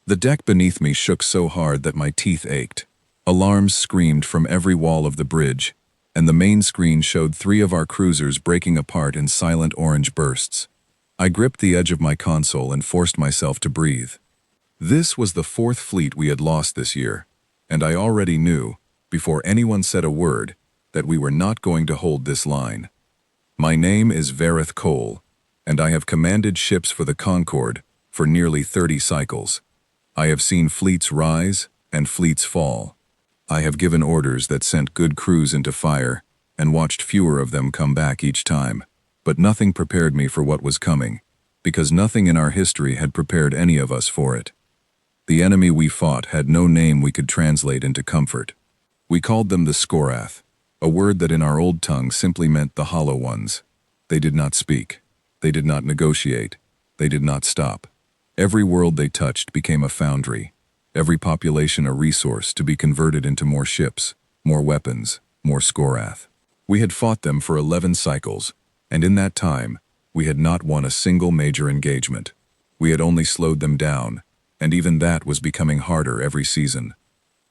The deck beneath me shook so hard that my teeth ached. Alarms screamed from every wall of the bridge, and the main screen showed 3 of our cruisers breaking apart in silent orange bursts. I gripped the edge of my console and forced myself to breathe. This was the 4th fleet we had lost this year, and I already knew, before anyone said a word, that we were not going to hold this line. My name is Vareth Cole, and I have commanded ships for the Concorde for nearly 30 cycles. I have seen fleets rise and fleets fall. I have given orders that sent good crews into fire and watched fewer of them come back each time. But nothing prepared me for what was coming, because nothing in our history had prepared any of us for it. The enemy we fought had no name we could translate into comfort. We called them the Skorath, a word that in our old tongue simply meant the Hollow Ones. They did not speak. They did not negotiate. They did not stop. Every world they touched became a foundry, every population a resource to be converted into more ships, more weapons, more Skorath. We had fought them for 11 cycles, and in that time, we had not won a single major engagement. We had only slowed them down, and even that was becoming harder every season.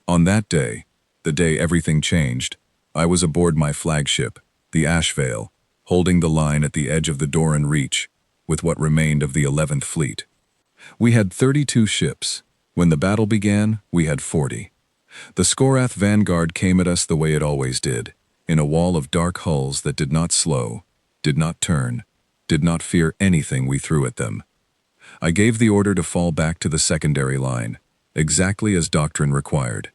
On that day, the day everything changed, I was aboard my flagship, the Ashvale, holding the line at the edge of the Doran Reach, with what remained of the 11th Fleet. We had 32 ships. When the battle began, we had 40. The Skorath vanguard came at us the way it always did, in a wall of dark hulls that did not slow, did not turn, did not fear anything we threw at them. I gave the order to fall back to the secondary line, exactly as doctrine required.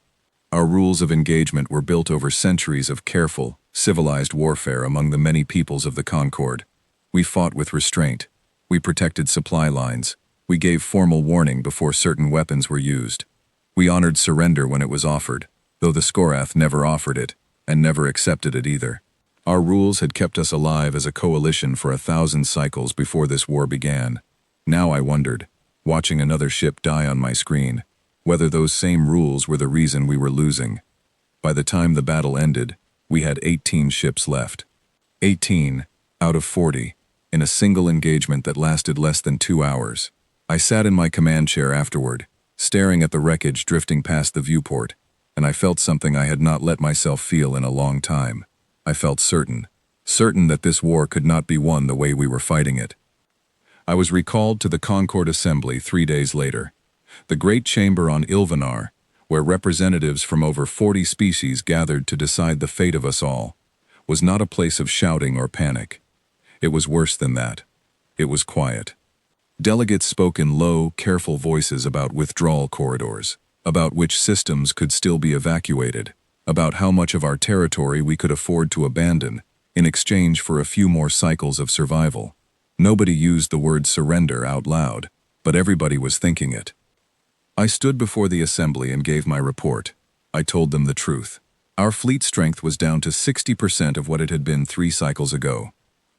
Our rules of engagement were built over centuries of careful, civilized warfare among the many peoples of the Concorde. We fought with restraint. We protected supply lines. We gave formal warning before certain weapons were used. We honored surrender when it was offered, though the Skorath never offered it, and never accepted it either. Our rules had kept us alive as a coalition for 1,000 cycles before this war began. Now I wondered, watching another ship die on my screen, whether those same rules were the reason we were losing. By the time the battle ended, we had 18 ships left. 18 out of 40, in a single engagement that lasted less than 2 hours. I sat in my command chair afterward, staring at the wreckage drifting past the viewport, and I felt something I had not let myself feel in a long time. I felt certain that this war could not be won the way we were fighting it. I was recalled to the Concorde Assembly 3 days later. The great chamber on Ilvanar, where representatives from over 40 species gathered to decide the fate of us all, was not a place of shouting or panic. It was worse than that. It was quiet. Delegates spoke in low, careful voices about withdrawal corridors, about which systems could still be evacuated, about how much of our territory we could afford to abandon in exchange for a few more cycles of survival. Nobody used the word surrender out loud, but everybody was thinking it. I stood before the assembly and gave my report. I told them the truth. Our fleet strength was down to 60% of what it had been 3 cycles ago.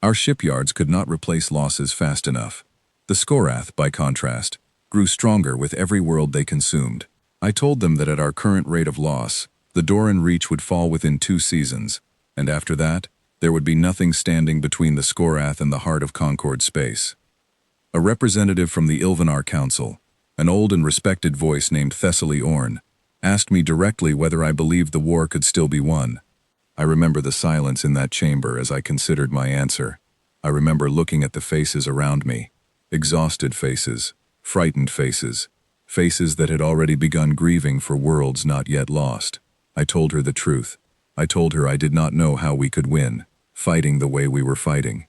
Our shipyards could not replace losses fast enough. The Skorath, by contrast, grew stronger with every world they consumed. I told them that at our current rate of loss, the Doran Reach would fall within 2 seasons, and after that, there would be nothing standing between the Skorath and the heart of Concorde space. A representative from the Ilvanar Council, an old and respected voice named Thessaly Orn, asked me directly whether I believed the war could still be won. I remember the silence in that chamber as I considered my answer. I remember looking at the faces around me. Exhausted faces, frightened faces, faces that had already begun grieving for worlds not yet lost. I told her the truth. I told her I did not know how we could win, fighting the way we were fighting.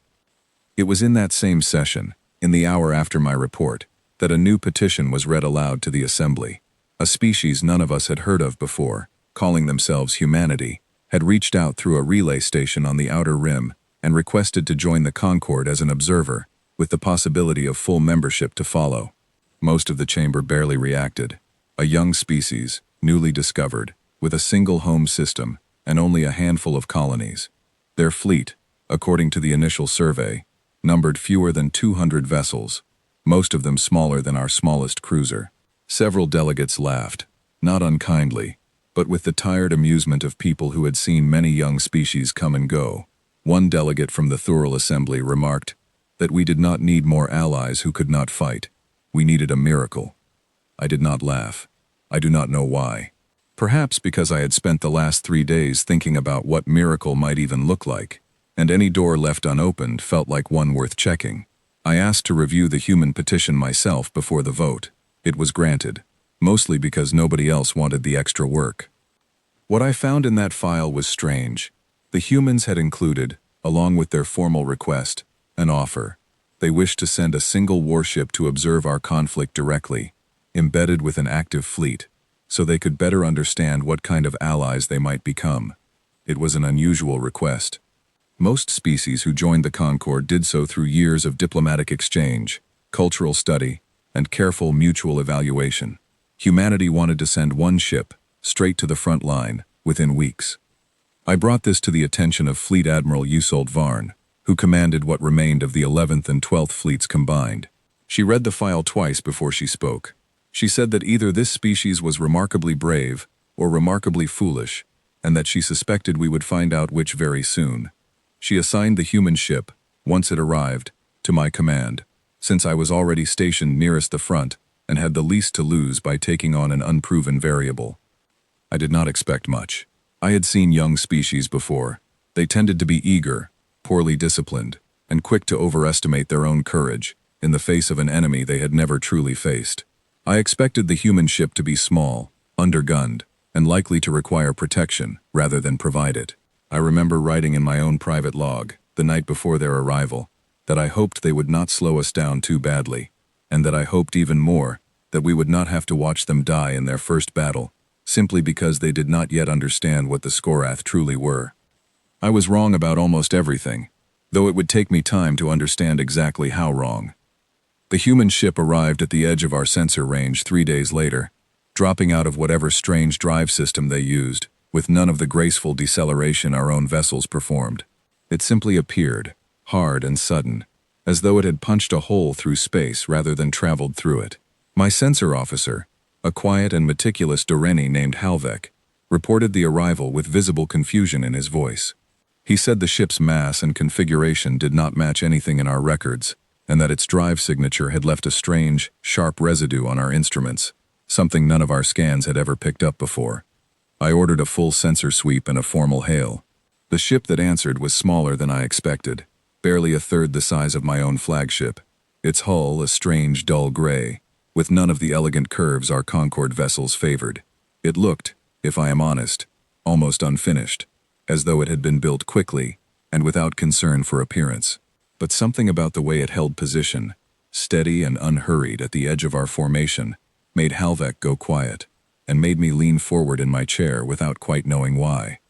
It was in that same session, in the hour after my report, that a new petition was read aloud to the assembly. A species none of us had heard of before, calling themselves humanity, had reached out through a relay station on the outer rim and requested to join the Concorde as an observer, with the possibility of full membership to follow. Most of the chamber barely reacted. A young species, newly discovered, with a single home system and only a handful of colonies. Their fleet, according to the initial survey, numbered fewer than 200 vessels, most of them smaller than our smallest cruiser. Several delegates laughed, not unkindly, but with the tired amusement of people who had seen many young species come and go. One delegate from the Thural Assembly remarked that we did not need more allies who could not fight. We needed a miracle. I did not laugh. I do not know why. Perhaps because I had spent the last 3 days thinking about what miracle might even look like, and any door left unopened felt like one worth checking. I asked to review the human petition myself before the vote. It was granted, mostly because nobody else wanted the extra work. What I found in that file was strange. The humans had included, along with their formal request, an offer. They wished to send a single warship to observe our conflict directly, embedded with an active fleet, so they could better understand what kind of allies they might become. It was an unusual request. Most species who joined the Concord did so through years of diplomatic exchange, cultural study, and careful mutual evaluation. Humanity wanted to send one ship, straight to the front line, within weeks. I brought this to the attention of Fleet Admiral Usold Varn, who commanded what remained of the 11th and 12th fleets combined. She read the file twice before she spoke. She said that either this species was remarkably brave or remarkably foolish, and that she suspected we would find out which very soon. She assigned the human ship, once it arrived, to my command, since I was already stationed nearest the front and had the least to lose by taking on an unproven variable. I did not expect much. I had seen young species before. They tended to be eager, poorly disciplined, and quick to overestimate their own courage in the face of an enemy they had never truly faced. I expected the human ship to be small, undergunned, and likely to require protection rather than provide it. I remember writing in my own private log, the night before their arrival, that I hoped they would not slow us down too badly, and that I hoped even more that we would not have to watch them die in their first battle, simply because they did not yet understand what the Skorath truly were. I was wrong about almost everything, though it would take me time to understand exactly how wrong. The human ship arrived at the edge of our sensor range 3 days later, dropping out of whatever strange drive system they used, with none of the graceful deceleration our own vessels performed. It simply appeared, hard and sudden, as though it had punched a hole through space rather than traveled through it. My sensor officer, a quiet and meticulous Doreni named Halvek, reported the arrival with visible confusion in his voice. He said the ship's mass and configuration did not match anything in our records, and that its drive signature had left a strange, sharp residue on our instruments, something none of our scans had ever picked up before. I ordered a full sensor sweep and a formal hail. The ship that answered was smaller than I expected, barely a third the size of my own flagship, its hull a strange dull gray, with none of the elegant curves our Concorde vessels favored. It looked, if I am honest, almost unfinished, as though it had been built quickly and without concern for appearance. But something about the way it held position, steady and unhurried at the edge of our formation, made Halvek go quiet, and made me lean forward in my chair without quite knowing why.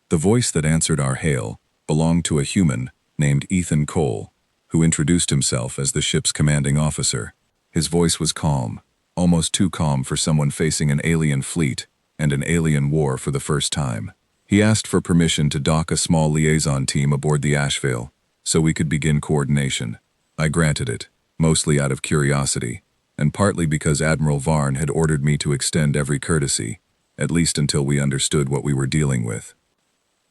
The voice that answered our hail belonged to a human named Ethan Cole, who introduced himself as the ship's commanding officer. His voice was calm, almost too calm for someone facing an alien fleet and an alien war for the first time. He asked for permission to dock a small liaison team aboard the Asheville, so we could begin coordination. I granted it, mostly out of curiosity, and partly because Admiral Varn had ordered me to extend every courtesy, at least until we understood what we were dealing with.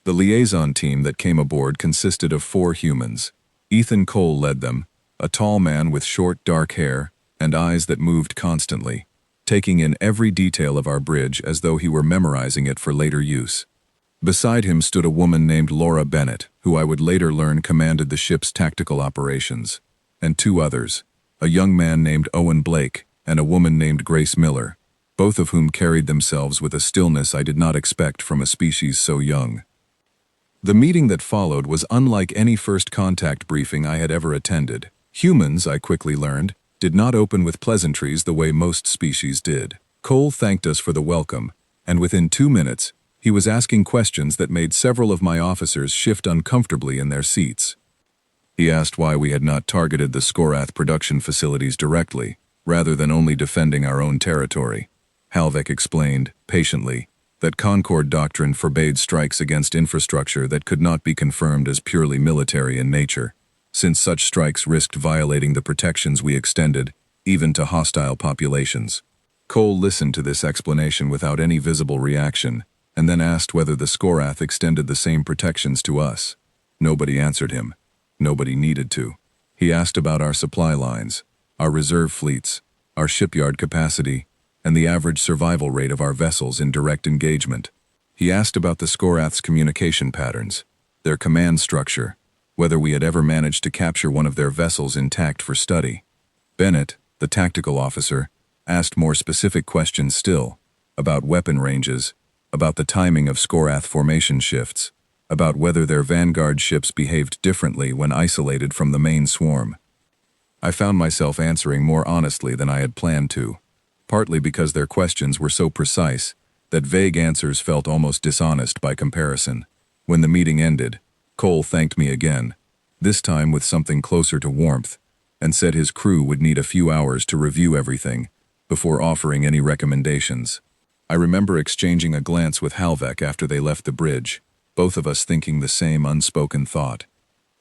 The liaison team that came aboard consisted of 4 humans. Ethan Cole led them, a tall man with short, dark hair and eyes that moved constantly, taking in every detail of our bridge as though he were memorizing it for later use. Beside him stood a woman named Laura Bennett, who I would later learn commanded the ship's tactical operations, and 2 others, a young man named Owen Blake and a woman named Grace Miller, both of whom carried themselves with a stillness I did not expect from a species so young. The meeting that followed was unlike any first contact briefing I had ever attended. Humans, I quickly learned, did not open with pleasantries the way most species did. Cole thanked us for the welcome, and within 2 minutes, he was asking questions that made several of my officers shift uncomfortably in their seats. He asked why we had not targeted the Skorath production facilities directly, rather than only defending our own territory. Halvek explained, patiently, that Concord doctrine forbade strikes against infrastructure that could not be confirmed as purely military in nature, since such strikes risked violating the protections we extended, even to hostile populations. Cole listened to this explanation without any visible reaction, and then asked whether the Skorath extended the same protections to us. Nobody answered him. Nobody needed to. He asked about our supply lines, our reserve fleets, our shipyard capacity, and the average survival rate of our vessels in direct engagement. He asked about the Skorath's communication patterns, their command structure, whether we had ever managed to capture one of their vessels intact for study. Bennett, the tactical officer, asked more specific questions still, about weapon ranges, about the timing of Skorath formation shifts, about whether their vanguard ships behaved differently when isolated from the main swarm. I found myself answering more honestly than I had planned to, partly because their questions were so precise that vague answers felt almost dishonest by comparison. When the meeting ended, Cole thanked me again, this time with something closer to warmth, and said his crew would need a few hours to review everything before offering any recommendations. I remember exchanging a glance with Halvek after they left the bridge, both of us thinking the same unspoken thought.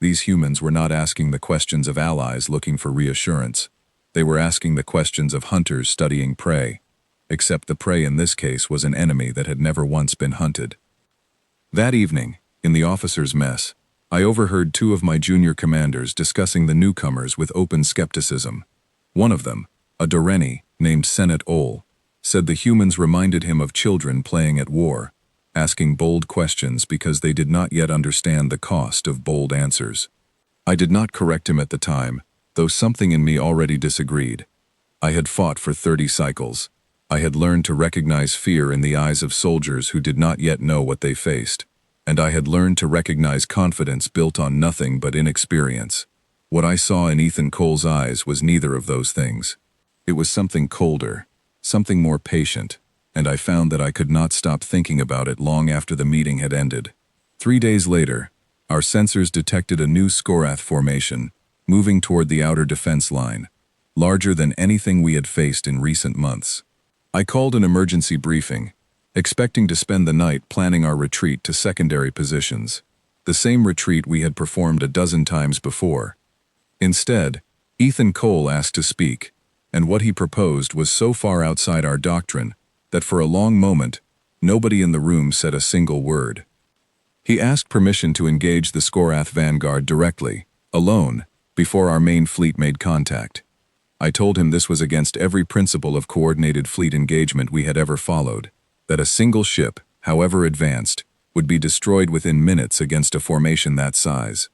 These humans were not asking the questions of allies looking for reassurance. They were asking the questions of hunters studying prey, except the prey in this case was an enemy that had never once been hunted. That evening, in the officers' mess, I overheard two of my junior commanders discussing the newcomers with open skepticism. One of them, a Doreni named Senet Ol, said the humans reminded him of children playing at war, asking bold questions because they did not yet understand the cost of bold answers. I did not correct him at the time, though something in me already disagreed. I had fought for 30 cycles. I had learned to recognize fear in the eyes of soldiers who did not yet know what they faced, and I had learned to recognize confidence built on nothing but inexperience. What I saw in Ethan Cole's eyes was neither of those things. It was something colder, something more patient, and I found that I could not stop thinking about it long after the meeting had ended. 3 days later, our sensors detected a new Skorath formation, moving toward the outer defense line, larger than anything we had faced in recent months. I called an emergency briefing, expecting to spend the night planning our retreat to secondary positions, the same retreat we had performed a dozen times before. Instead, Ethan Cole asked to speak, and what he proposed was so far outside our doctrine that for a long moment, nobody in the room said a single word. He asked permission to engage the Skorath vanguard directly, alone, before our main fleet made contact. I told him this was against every principle of coordinated fleet engagement we had ever followed, that a single ship, however advanced, would be destroyed within minutes against a formation that size.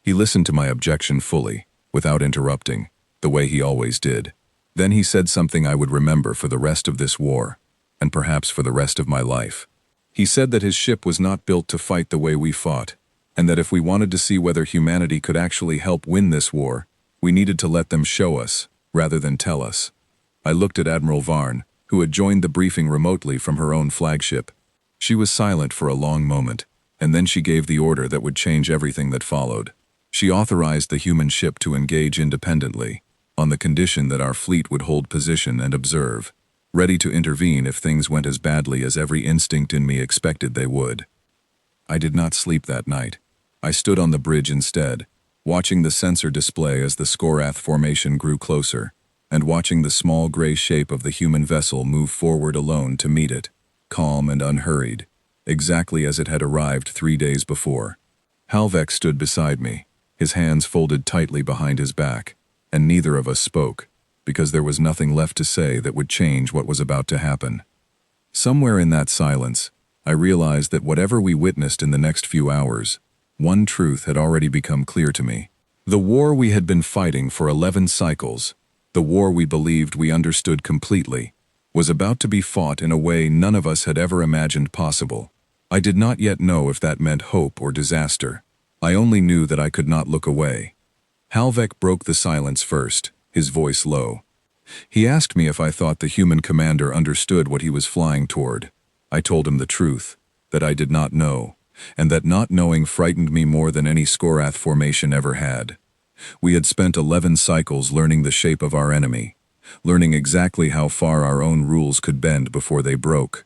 He listened to my objection fully, without interrupting, the way he always did. Then he said something I would remember for the rest of this war, and perhaps for the rest of my life. He said that his ship was not built to fight the way we fought, and that if we wanted to see whether humanity could actually help win this war, we needed to let them show us, rather than tell us. I looked at Admiral Varn, who had joined the briefing remotely from her own flagship. She was silent for a long moment, and then she gave the order that would change everything that followed. She authorized the human ship to engage independently, on the condition that our fleet would hold position and observe, ready to intervene if things went as badly as every instinct in me expected they would. I did not sleep that night. I stood on the bridge instead, watching the sensor display as the Skorath formation grew closer, and watching the small gray shape of the human vessel move forward alone to meet it, calm and unhurried, exactly as it had arrived 3 days before. Halvek stood beside me, his hands folded tightly behind his back, and neither of us spoke, because there was nothing left to say that would change what was about to happen. Somewhere in that silence, I realized that whatever we witnessed in the next few hours, one truth had already become clear to me. The war we had been fighting for 11 cycles, the war we believed we understood completely, was about to be fought in a way none of us had ever imagined possible. I did not yet know if that meant hope or disaster. I only knew that I could not look away. Halvek broke the silence first, his voice low. He asked me if I thought the human commander understood what he was flying toward. I told him the truth, that I did not know, and that not knowing frightened me more than any Skorath formation ever had. We had spent 11 cycles learning the shape of our enemy, learning exactly how far our own rules could bend before they broke.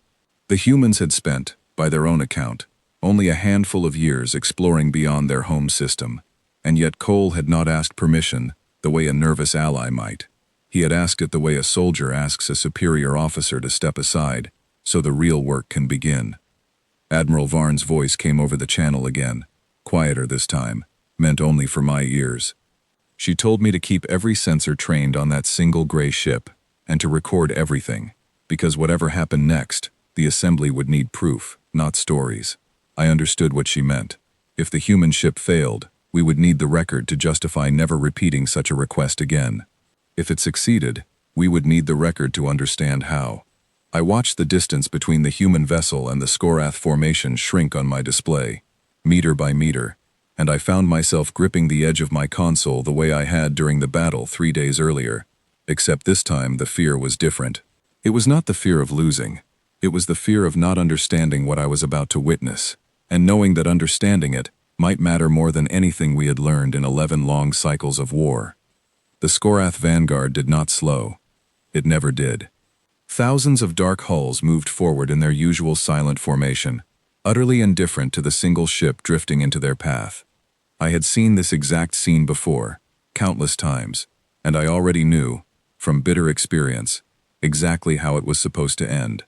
The humans had spent, by their own account, only a handful of years exploring beyond their home system, and yet Cole had not asked permission the way a nervous ally might. He had asked it the way a soldier asks a superior officer to step aside, so the real work can begin. Admiral Varn's voice came over the channel again, quieter this time, meant only for my ears. She told me to keep every sensor trained on that single gray ship, and to record everything, because whatever happened next, the assembly would need proof, not stories. I understood what she meant. If the human ship failed, we would need the record to justify never repeating such a request again. If it succeeded, we would need the record to understand how. I watched the distance between the human vessel and the Skorath formation shrink on my display, meter by meter, and I found myself gripping the edge of my console the way I had during the battle 3 days earlier. Except this time the fear was different. It was not the fear of losing. It was the fear of not understanding what I was about to witness, and knowing that understanding it might matter more than anything we had learned in 11 long cycles of war. The Skorath vanguard did not slow. It never did. Thousands of dark hulls moved forward in their usual silent formation, utterly indifferent to the single ship drifting into their path. I had seen this exact scene before, countless times, and I already knew, from bitter experience, exactly how it was supposed to end.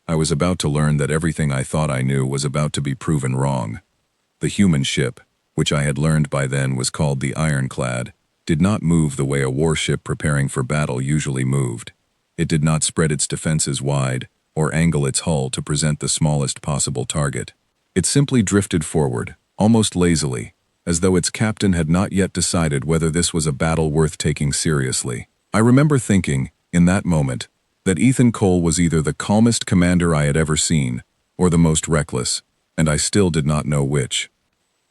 I was about to learn that everything I thought I knew was about to be proven wrong. The human ship, which I had learned by then was called the Ironclad, did not move the way a warship preparing for battle usually moved. It did not spread its defenses wide or angle its hull to present the smallest possible target. It simply drifted forward, almost lazily, as though its captain had not yet decided whether this was a battle worth taking seriously. I remember thinking, in that moment, that Ethan Cole was either the calmest commander I had ever seen, or the most reckless, and I still did not know which.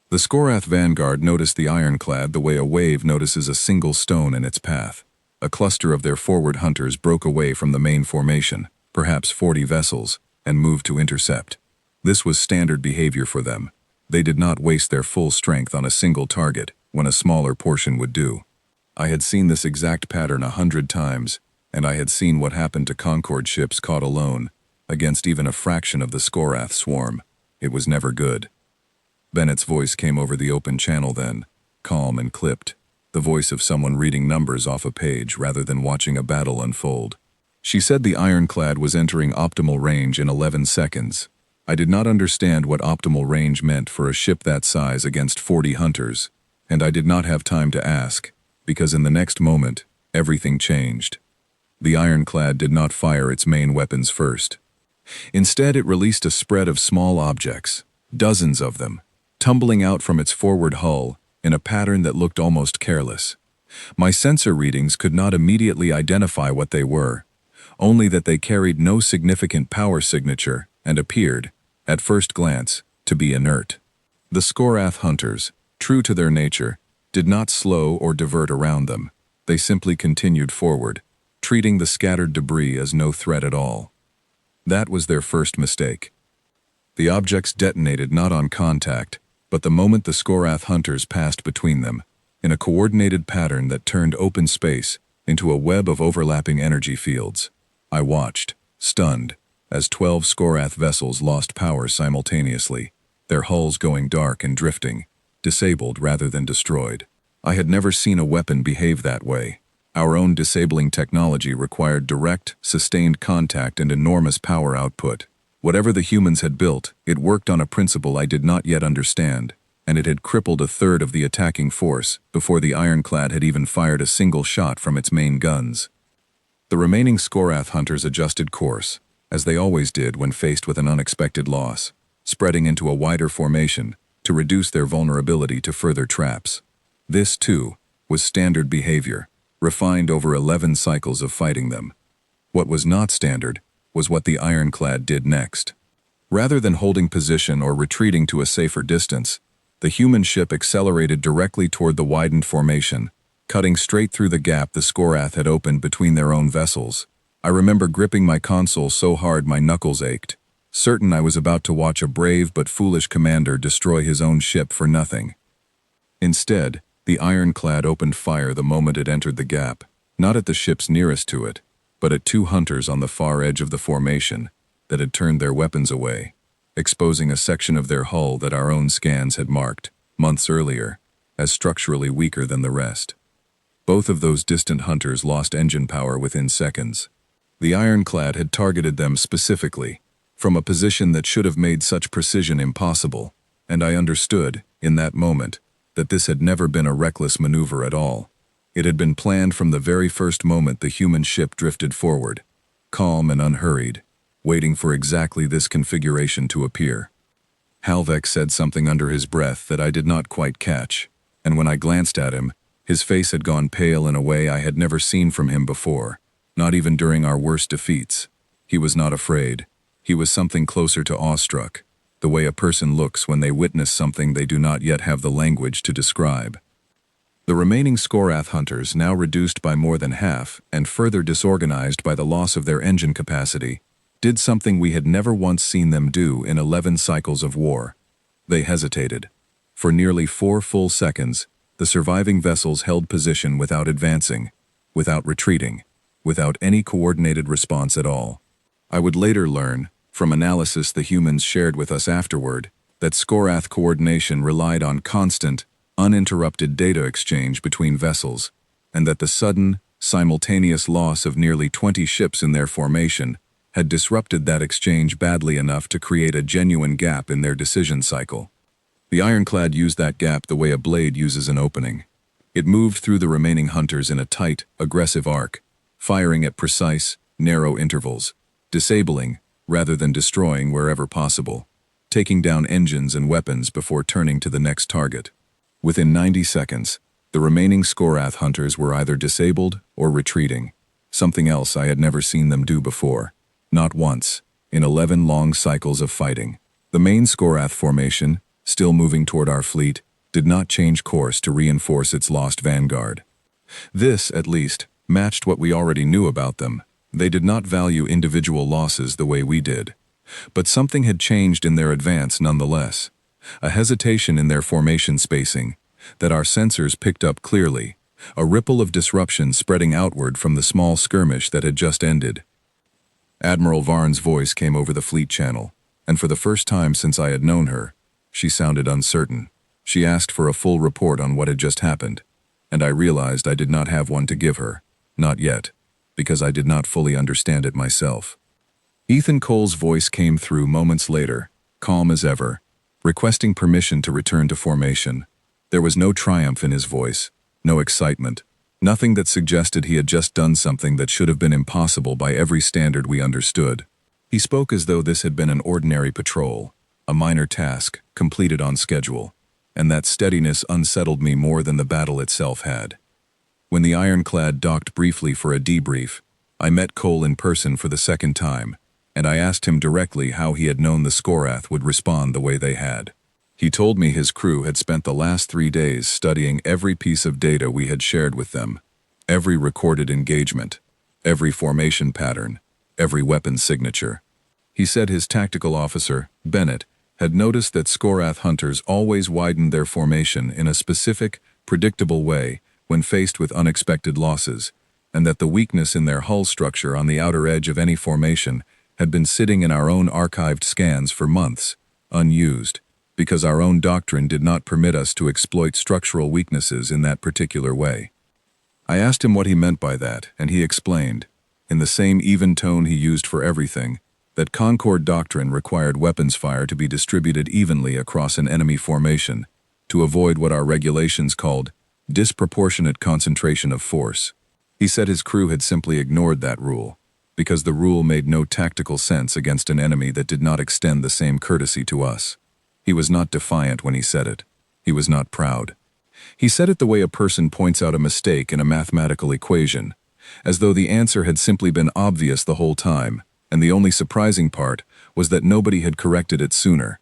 The Skorath vanguard noticed the Ironclad the way a wave notices a single stone in its path. A cluster of their forward hunters broke away from the main formation, perhaps 40 vessels, and moved to intercept. This was standard behavior for them. They did not waste their full strength on a single target when a smaller portion would do. I had seen this exact pattern 100 times, and I had seen what happened to Concorde ships caught alone, against even a fraction of the Skorath swarm. It was never good. Bennett's voice came over the open channel then, calm and clipped, the voice of someone reading numbers off a page rather than watching a battle unfold. She said the Ironclad was entering optimal range in 11 seconds. I did not understand what optimal range meant for a ship that size against 40 hunters, and I did not have time to ask, because in the next moment, everything changed. The Ironclad did not fire its main weapons first. Instead, it released a spread of small objects, dozens of them, tumbling out from its forward hull in a pattern that looked almost careless. My sensor readings could not immediately identify what they were, only that they carried no significant power signature and appeared, at first glance, to be inert. The Skorath hunters, true to their nature, did not slow or divert around them. They simply continued forward, treating the scattered debris as no threat at all. That was their first mistake. The objects detonated not on contact, but the moment the Skorath hunters passed between them, in a coordinated pattern that turned open space into a web of overlapping energy fields. I watched, stunned, as 12 Skorath vessels lost power simultaneously, their hulls going dark and drifting, disabled rather than destroyed. I had never seen a weapon behave that way. Our own disabling technology required direct, sustained contact and enormous power output. Whatever the humans had built, it worked on a principle I did not yet understand, and it had crippled a third of the attacking force before the Ironclad had even fired a single shot from its main guns. The remaining Skorath hunters adjusted course, as they always did when faced with an unexpected loss, spreading into a wider formation to reduce their vulnerability to further traps. This, too, was standard behavior, refined over 11 cycles of fighting them. What was not standard was what the Ironclad did next. Rather than holding position or retreating to a safer distance, the human ship accelerated directly toward the widened formation, cutting straight through the gap the Skorath had opened between their own vessels. I remember gripping my console so hard my knuckles ached, certain I was about to watch a brave but foolish commander destroy his own ship for nothing. Instead, the Ironclad opened fire the moment it entered the gap, not at the ships nearest to it, but at 2 hunters on the far edge of the formation that had turned their weapons away, exposing a section of their hull that our own scans had marked, months earlier, as structurally weaker than the rest. Both of those distant hunters lost engine power within seconds. The Ironclad had targeted them specifically, from a position that should have made such precision impossible, and I understood, in that moment, that this had never been a reckless maneuver at all. It had been planned from the very first moment the human ship drifted forward. calm and unhurried, waiting for exactly this configuration to appear. Halvek said something under his breath that I did not quite catch, and when I glanced at him, his face had gone pale in a way I had never seen from him before, not even during our worst defeats. He was not afraid. He was something closer to awestruck, the way a person looks when they witness something they do not yet have the language to describe. The remaining Skorath hunters, now reduced by more than half and further disorganized by the loss of their engine capacity, did something we had never once seen them do in 11 cycles of war. They hesitated. For nearly 4 full seconds, the surviving vessels held position without advancing, without retreating, without any coordinated response at all. I would later learn, from analysis the humans shared with us afterward, that Skorath coordination relied on constant, uninterrupted data exchange between vessels, and that the sudden, simultaneous loss of nearly 20 ships in their formation had disrupted that exchange badly enough to create a genuine gap in their decision cycle. The ironclad used that gap the way a blade uses an opening. It moved through the remaining hunters in a tight, aggressive arc, firing at precise, narrow intervals, disabling, rather than destroying wherever possible, taking down engines and weapons before turning to the next target. Within 90 seconds, the remaining Skorath hunters were either disabled or retreating, something else I had never seen them do before, not once, in 11 long cycles of fighting. The main Skorath formation, still moving toward our fleet, did not change course to reinforce its lost vanguard. This, at least, matched what we already knew about them. They did not value individual losses the way we did. But something had changed in their advance nonetheless. A hesitation in their formation spacing that our sensors picked up clearly, a ripple of disruption spreading outward from the small skirmish that had just ended. Admiral Varn's voice came over the fleet channel, and for the first time since I had known her, she sounded uncertain. She asked for a full report on what had just happened, and I realized I did not have one to give her, not yet, because I did not fully understand it myself. Ethan Cole's voice came through moments later, calm as ever, requesting permission to return to formation. There was no triumph in his voice, no excitement, nothing that suggested he had just done something that should have been impossible by every standard we understood. He spoke as though this had been an ordinary patrol, a minor task, completed on schedule, and that steadiness unsettled me more than the battle itself had. When the ironclad docked briefly for a debrief, I met Cole in person for the second time, and I asked him directly how he had known the Skorath would respond the way they had. He told me his crew had spent the last 3 days studying every piece of data we had shared with them, every recorded engagement, every formation pattern, every weapon signature. He said his tactical officer, Bennett, had noticed that Skorath hunters always widened their formation in a specific, predictable way when faced with unexpected losses, and that the weakness in their hull structure on the outer edge of any formation had been sitting in our own archived scans for months, unused, because our own doctrine did not permit us to exploit structural weaknesses in that particular way. I asked him what he meant by that, and he explained, in the same even tone he used for everything, that Concord doctrine required weapons fire to be distributed evenly across an enemy formation to avoid what our regulations called disproportionate concentration of force. He said his crew had simply ignored that rule, because the rule made no tactical sense against an enemy that did not extend the same courtesy to us. He was not defiant when he said it. He was not proud. He said it the way a person points out a mistake in a mathematical equation, as though the answer had simply been obvious the whole time, and the only surprising part was that nobody had corrected it sooner.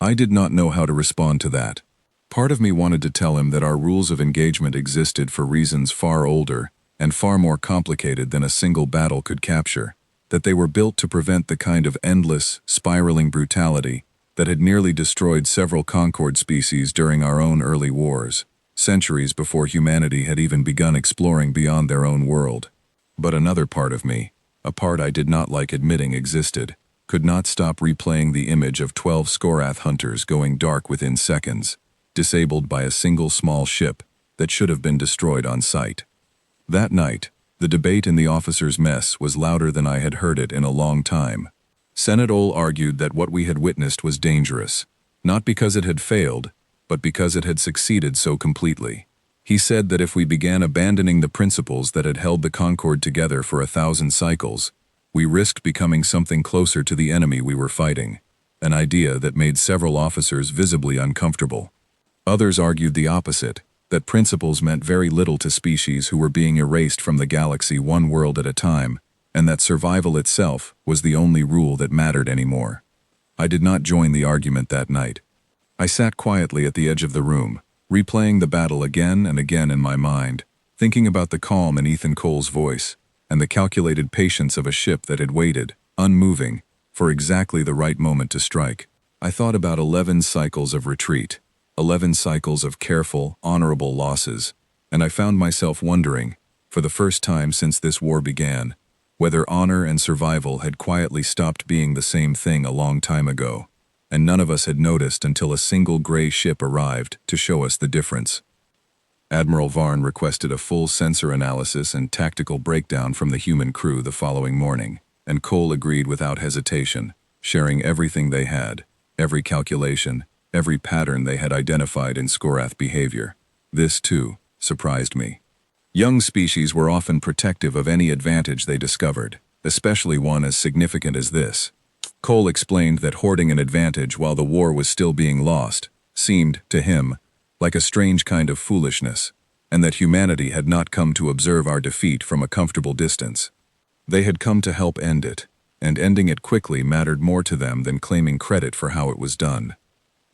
I did not know how to respond to that. Part of me wanted to tell him that our rules of engagement existed for reasons far older and far more complicated than a single battle could capture, that they were built to prevent the kind of endless, spiraling brutality that had nearly destroyed several Concord species during our own early wars, centuries before humanity had even begun exploring beyond their own world. But another part of me, a part I did not like admitting existed, could not stop replaying the image of 12 Skorath hunters going dark within seconds, disabled by a single small ship that should have been destroyed on sight. That night, the debate in the officers' mess was louder than I had heard it in a long time. Senate Ole argued that what we had witnessed was dangerous, not because it had failed, but because it had succeeded so completely. He said that if we began abandoning the principles that had held the Concord together for 1,000 cycles, We risked becoming something closer to the enemy we were fighting, an idea that made several officers visibly uncomfortable. Others argued the opposite, that principles meant very little to species who were being erased from the galaxy one world at a time, and that survival itself was the only rule that mattered anymore. I did not join the argument that night. I sat quietly at the edge of the room, replaying the battle again and again in my mind, thinking about the calm in Ethan Cole's voice, and the calculated patience of a ship that had waited, unmoving, for exactly the right moment to strike. I thought about 11 cycles of retreat, 11 cycles of careful, honorable losses, and I found myself wondering, for the first time since this war began, whether honor and survival had quietly stopped being the same thing a long time ago, and none of us had noticed until a single gray ship arrived to show us the difference. Admiral Varn requested a full sensor analysis and tactical breakdown from the human crew the following morning, and Cole agreed without hesitation, sharing everything they had, every calculation, every pattern they had identified in Skorath behavior. This, too, surprised me. Young species were often protective of any advantage they discovered, especially one as significant as this. Cole explained that hoarding an advantage while the war was still being lost seemed, to him, like a strange kind of foolishness, and that humanity had not come to observe our defeat from a comfortable distance. They had come to help end it, and ending it quickly mattered more to them than claiming credit for how it was done.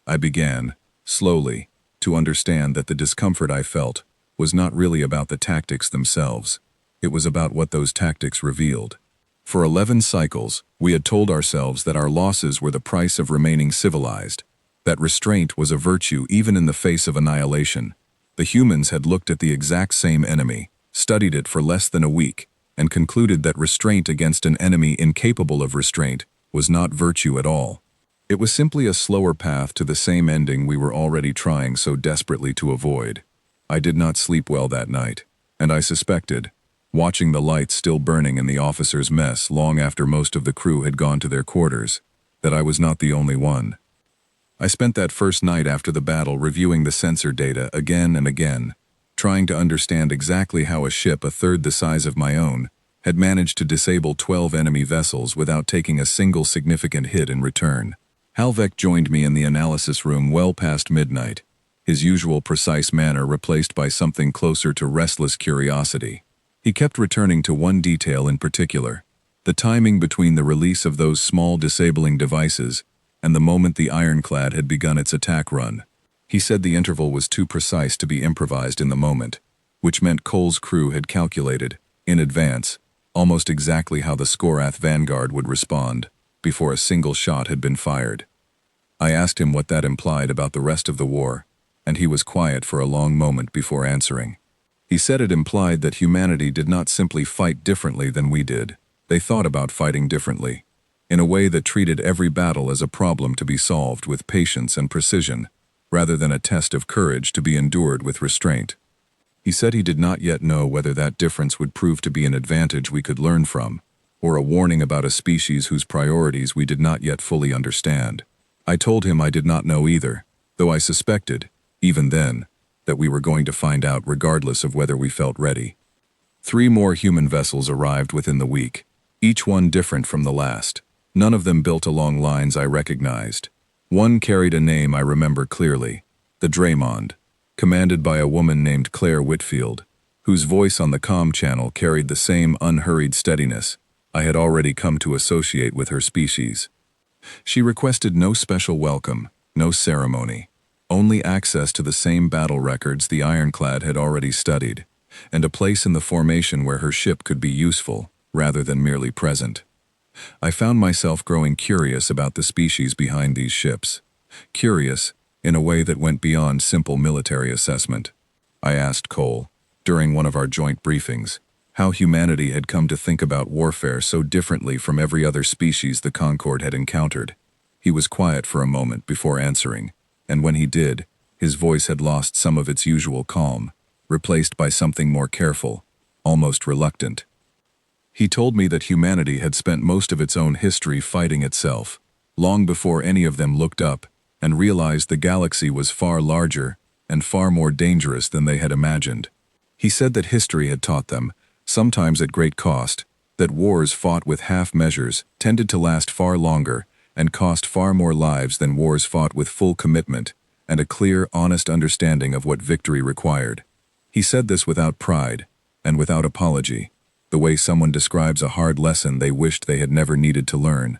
I began, slowly, to understand that the discomfort I felt was not really about the tactics themselves. It was about what those tactics revealed. For 11 cycles, we had told ourselves that our losses were the price of remaining civilized, that restraint was a virtue even in the face of annihilation. The humans had looked at the exact same enemy, studied it for less than a week, and concluded that restraint against an enemy incapable of restraint was not virtue at all. It was simply a slower path to the same ending we were already trying so desperately to avoid. I did not sleep well that night, and I suspected, watching the lights still burning in the officers' mess long after most of the crew had gone to their quarters, that I was not the only one. I spent that first night after the battle reviewing the sensor data again and again, trying to understand exactly how a ship a third the size of my own had managed to disable 12 enemy vessels without taking a single significant hit in return. Halvek joined me in the analysis room well past midnight, his usual precise manner replaced by something closer to restless curiosity. He kept returning to one detail in particular, the timing between the release of those small disabling devices and the moment the ironclad had begun its attack run. He said the interval was too precise to be improvised in the moment, which meant Cole's crew had calculated, in advance, almost exactly how the Skorath Vanguard would respond before a single shot had been fired. I asked him what that implied about the rest of the war, and he was quiet for a long moment before answering. He said it implied that humanity did not simply fight differently than we did. They thought about fighting differently, in a way that treated every battle as a problem to be solved with patience and precision, rather than a test of courage to be endured with restraint. He said he did not yet know whether that difference would prove to be an advantage we could learn from, or a warning about a species whose priorities we did not yet fully understand. I told him I did not know either, though I suspected, even then, that we were going to find out regardless of whether we felt ready. 3 more human vessels arrived within the week, each one different from the last. None of them built along lines I recognized. One carried a name I remember clearly, the Draymond, commanded by a woman named Claire Whitfield, whose voice on the comm channel carried the same unhurried steadiness I had already come to associate with her species. She requested no special welcome, no ceremony, only access to the same battle records the ironclad had already studied, and a place in the formation where her ship could be useful, rather than merely present. I found myself growing curious about the species behind these ships, curious in a way that went beyond simple military assessment. I asked Cole, during one of our joint briefings, how humanity had come to think about warfare so differently from every other species the Concord had encountered. He was quiet for a moment before answering, and when he did, his voice had lost some of its usual calm, replaced by something more careful, almost reluctant. He told me that humanity had spent most of its own history fighting itself, long before any of them looked up and realized the galaxy was far larger and far more dangerous than they had imagined. He said that history had taught them, sometimes at great cost, that wars fought with half measures tended to last far longer and cost far more lives than wars fought with full commitment and a clear, honest understanding of what victory required. He said this without pride and without apology, the way someone describes a hard lesson they wished they had never needed to learn.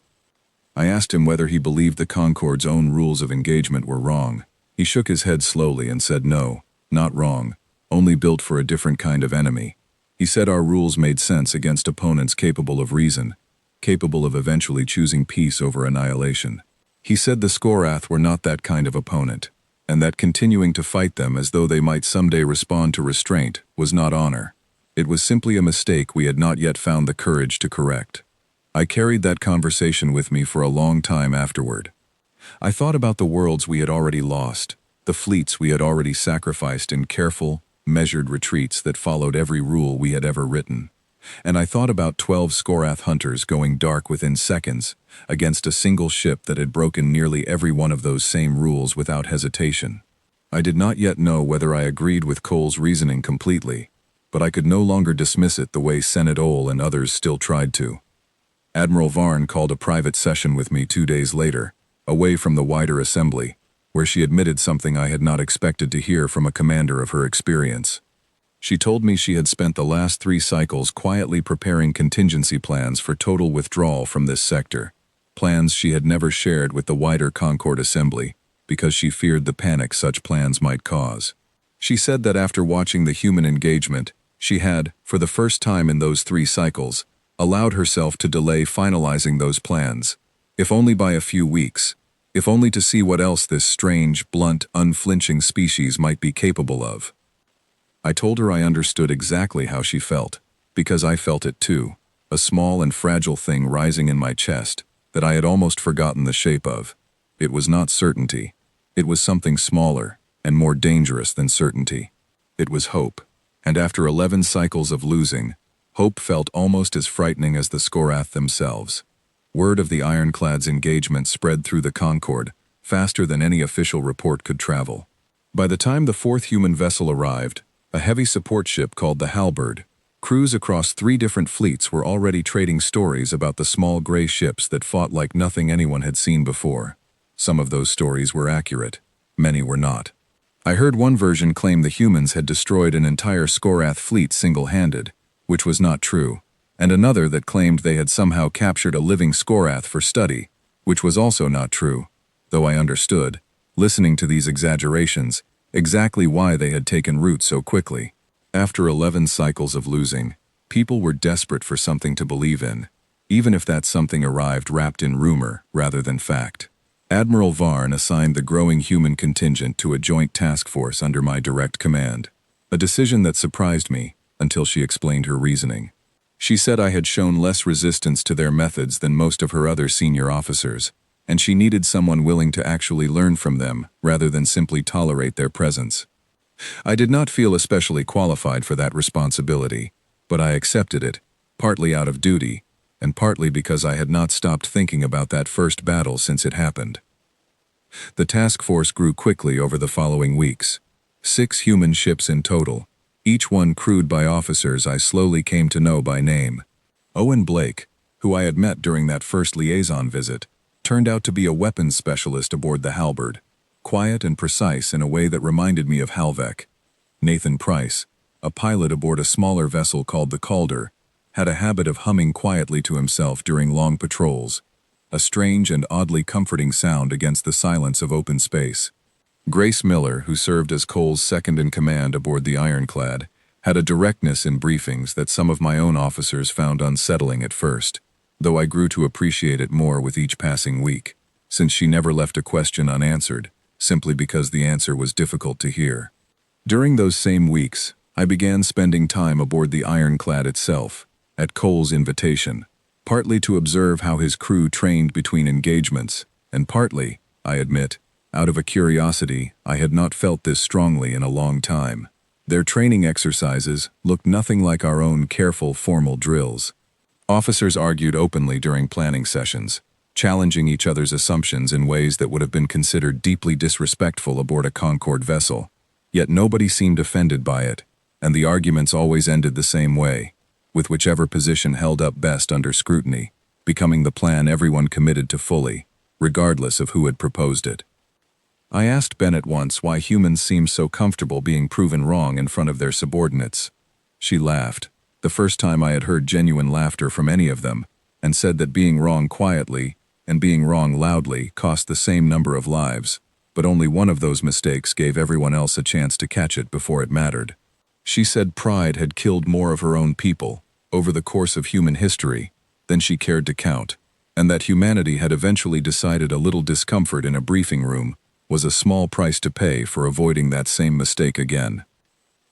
I asked him whether he believed the Concorde's own rules of engagement were wrong. He shook his head slowly and said no, not wrong, only built for a different kind of enemy. He said our rules made sense against opponents capable of reason, capable of eventually choosing peace over annihilation. He said the Skorath were not that kind of opponent, and that continuing to fight them as though they might someday respond to restraint was not honor. It was simply a mistake we had not yet found the courage to correct. I carried that conversation with me for a long time afterward. I thought about the worlds we had already lost, the fleets we had already sacrificed in careful, measured retreats that followed every rule we had ever written. And I thought about 12 Skorath hunters going dark within seconds against a single ship that had broken nearly every one of those same rules without hesitation. I did not yet know whether I agreed with Cole's reasoning completely, but I could no longer dismiss it the way Senate Ole and others still tried to. Admiral Varn called a private session with me 2 days later, away from the wider assembly, where she admitted something I had not expected to hear from a commander of her experience. She told me she had spent the last 3 cycles quietly preparing contingency plans for total withdrawal from this sector, plans she had never shared with the wider Concorde Assembly because she feared the panic such plans might cause. She said that after watching the human engagement, she had, for the first time in those 3 cycles, allowed herself to delay finalizing those plans, if only by a few weeks, if only to see what else this strange, blunt, unflinching species might be capable of. I told her I understood exactly how she felt, because I felt it too, a small and fragile thing rising in my chest that I had almost forgotten the shape of. It was not certainty. It was something smaller and more dangerous than certainty. It was hope. And after 11 cycles of losing, hope felt almost as frightening as the Skorath themselves. Word of the Ironclad's engagement spread through the Concorde, faster than any official report could travel. By the time the 4th human vessel arrived, a heavy support ship called the Halberd, crews across 3 different fleets were already trading stories about the small gray ships that fought like nothing anyone had seen before. Some of those stories were accurate, many were not. I heard one version claim the humans had destroyed an entire Skorath fleet single-handed, which was not true, and another that claimed they had somehow captured a living Skorath for study, which was also not true, though I understood, listening to these exaggerations, exactly why they had taken root so quickly. After 11 cycles of losing, people were desperate for something to believe in, even if that something arrived wrapped in rumor rather than fact. Admiral Varn assigned the growing human contingent to a joint task force under my direct command, a decision that surprised me until she explained her reasoning. She said I had shown less resistance to their methods than most of her other senior officers, and she needed someone willing to actually learn from them rather than simply tolerate their presence. I did not feel especially qualified for that responsibility, but I accepted it, partly out of duty, and partly because I had not stopped thinking about that first battle since it happened. The task force grew quickly over the following weeks. 6 human ships in total, each one crewed by officers I slowly came to know by name. Owen Blake, who I had met during that first liaison visit, turned out to be a weapons specialist aboard the Halberd, quiet and precise in a way that reminded me of Halvek. Nathan Price, a pilot aboard a smaller vessel called the Calder, had a habit of humming quietly to himself during long patrols, a strange and oddly comforting sound against the silence of open space. Grace Miller, who served as Cole's second-in-command aboard the Ironclad, had a directness in briefings that some of my own officers found unsettling at first, though I grew to appreciate it more with each passing week, since she never left a question unanswered, simply because the answer was difficult to hear. During those same weeks, I began spending time aboard the Ironclad itself, at Cole's invitation, partly to observe how his crew trained between engagements, and partly, I admit, out of a curiosity I had not felt this strongly in a long time. Their training exercises looked nothing like our own careful, formal drills. Officers argued openly during planning sessions, challenging each other's assumptions in ways that would have been considered deeply disrespectful aboard a Concorde vessel. Yet nobody seemed offended by it, and the arguments always ended the same way. with whichever position held up best under scrutiny, becoming the plan everyone committed to fully, regardless of who had proposed it. I asked Bennett once why humans seem so comfortable being proven wrong in front of their subordinates. She laughed, the first time I had heard genuine laughter from any of them, and said that being wrong quietly and being wrong loudly cost the same number of lives, but only one of those mistakes gave everyone else a chance to catch it before it mattered. She said pride had killed more of her own people, over the course of human history, than she cared to count, and that humanity had eventually decided a little discomfort in a briefing room was a small price to pay for avoiding that same mistake again.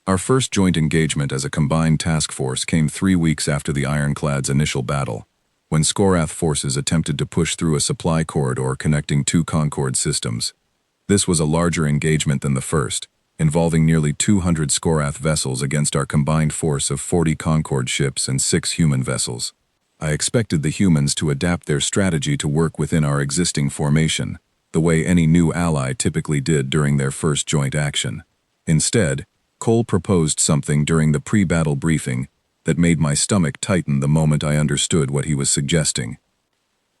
Our first joint engagement as a combined task force came 3 weeks after the Ironclad's initial battle, when Skorath forces attempted to push through a supply corridor connecting 2 Concorde systems. This was a larger engagement than the first, involving nearly 200 Skorath vessels against our combined force of 40 Concorde ships and 6 human vessels. I expected the humans to adapt their strategy to work within our existing formation, the way any new ally typically did during their first joint action. Instead, Cole proposed something during the pre-battle briefing that made my stomach tighten the moment I understood what he was suggesting.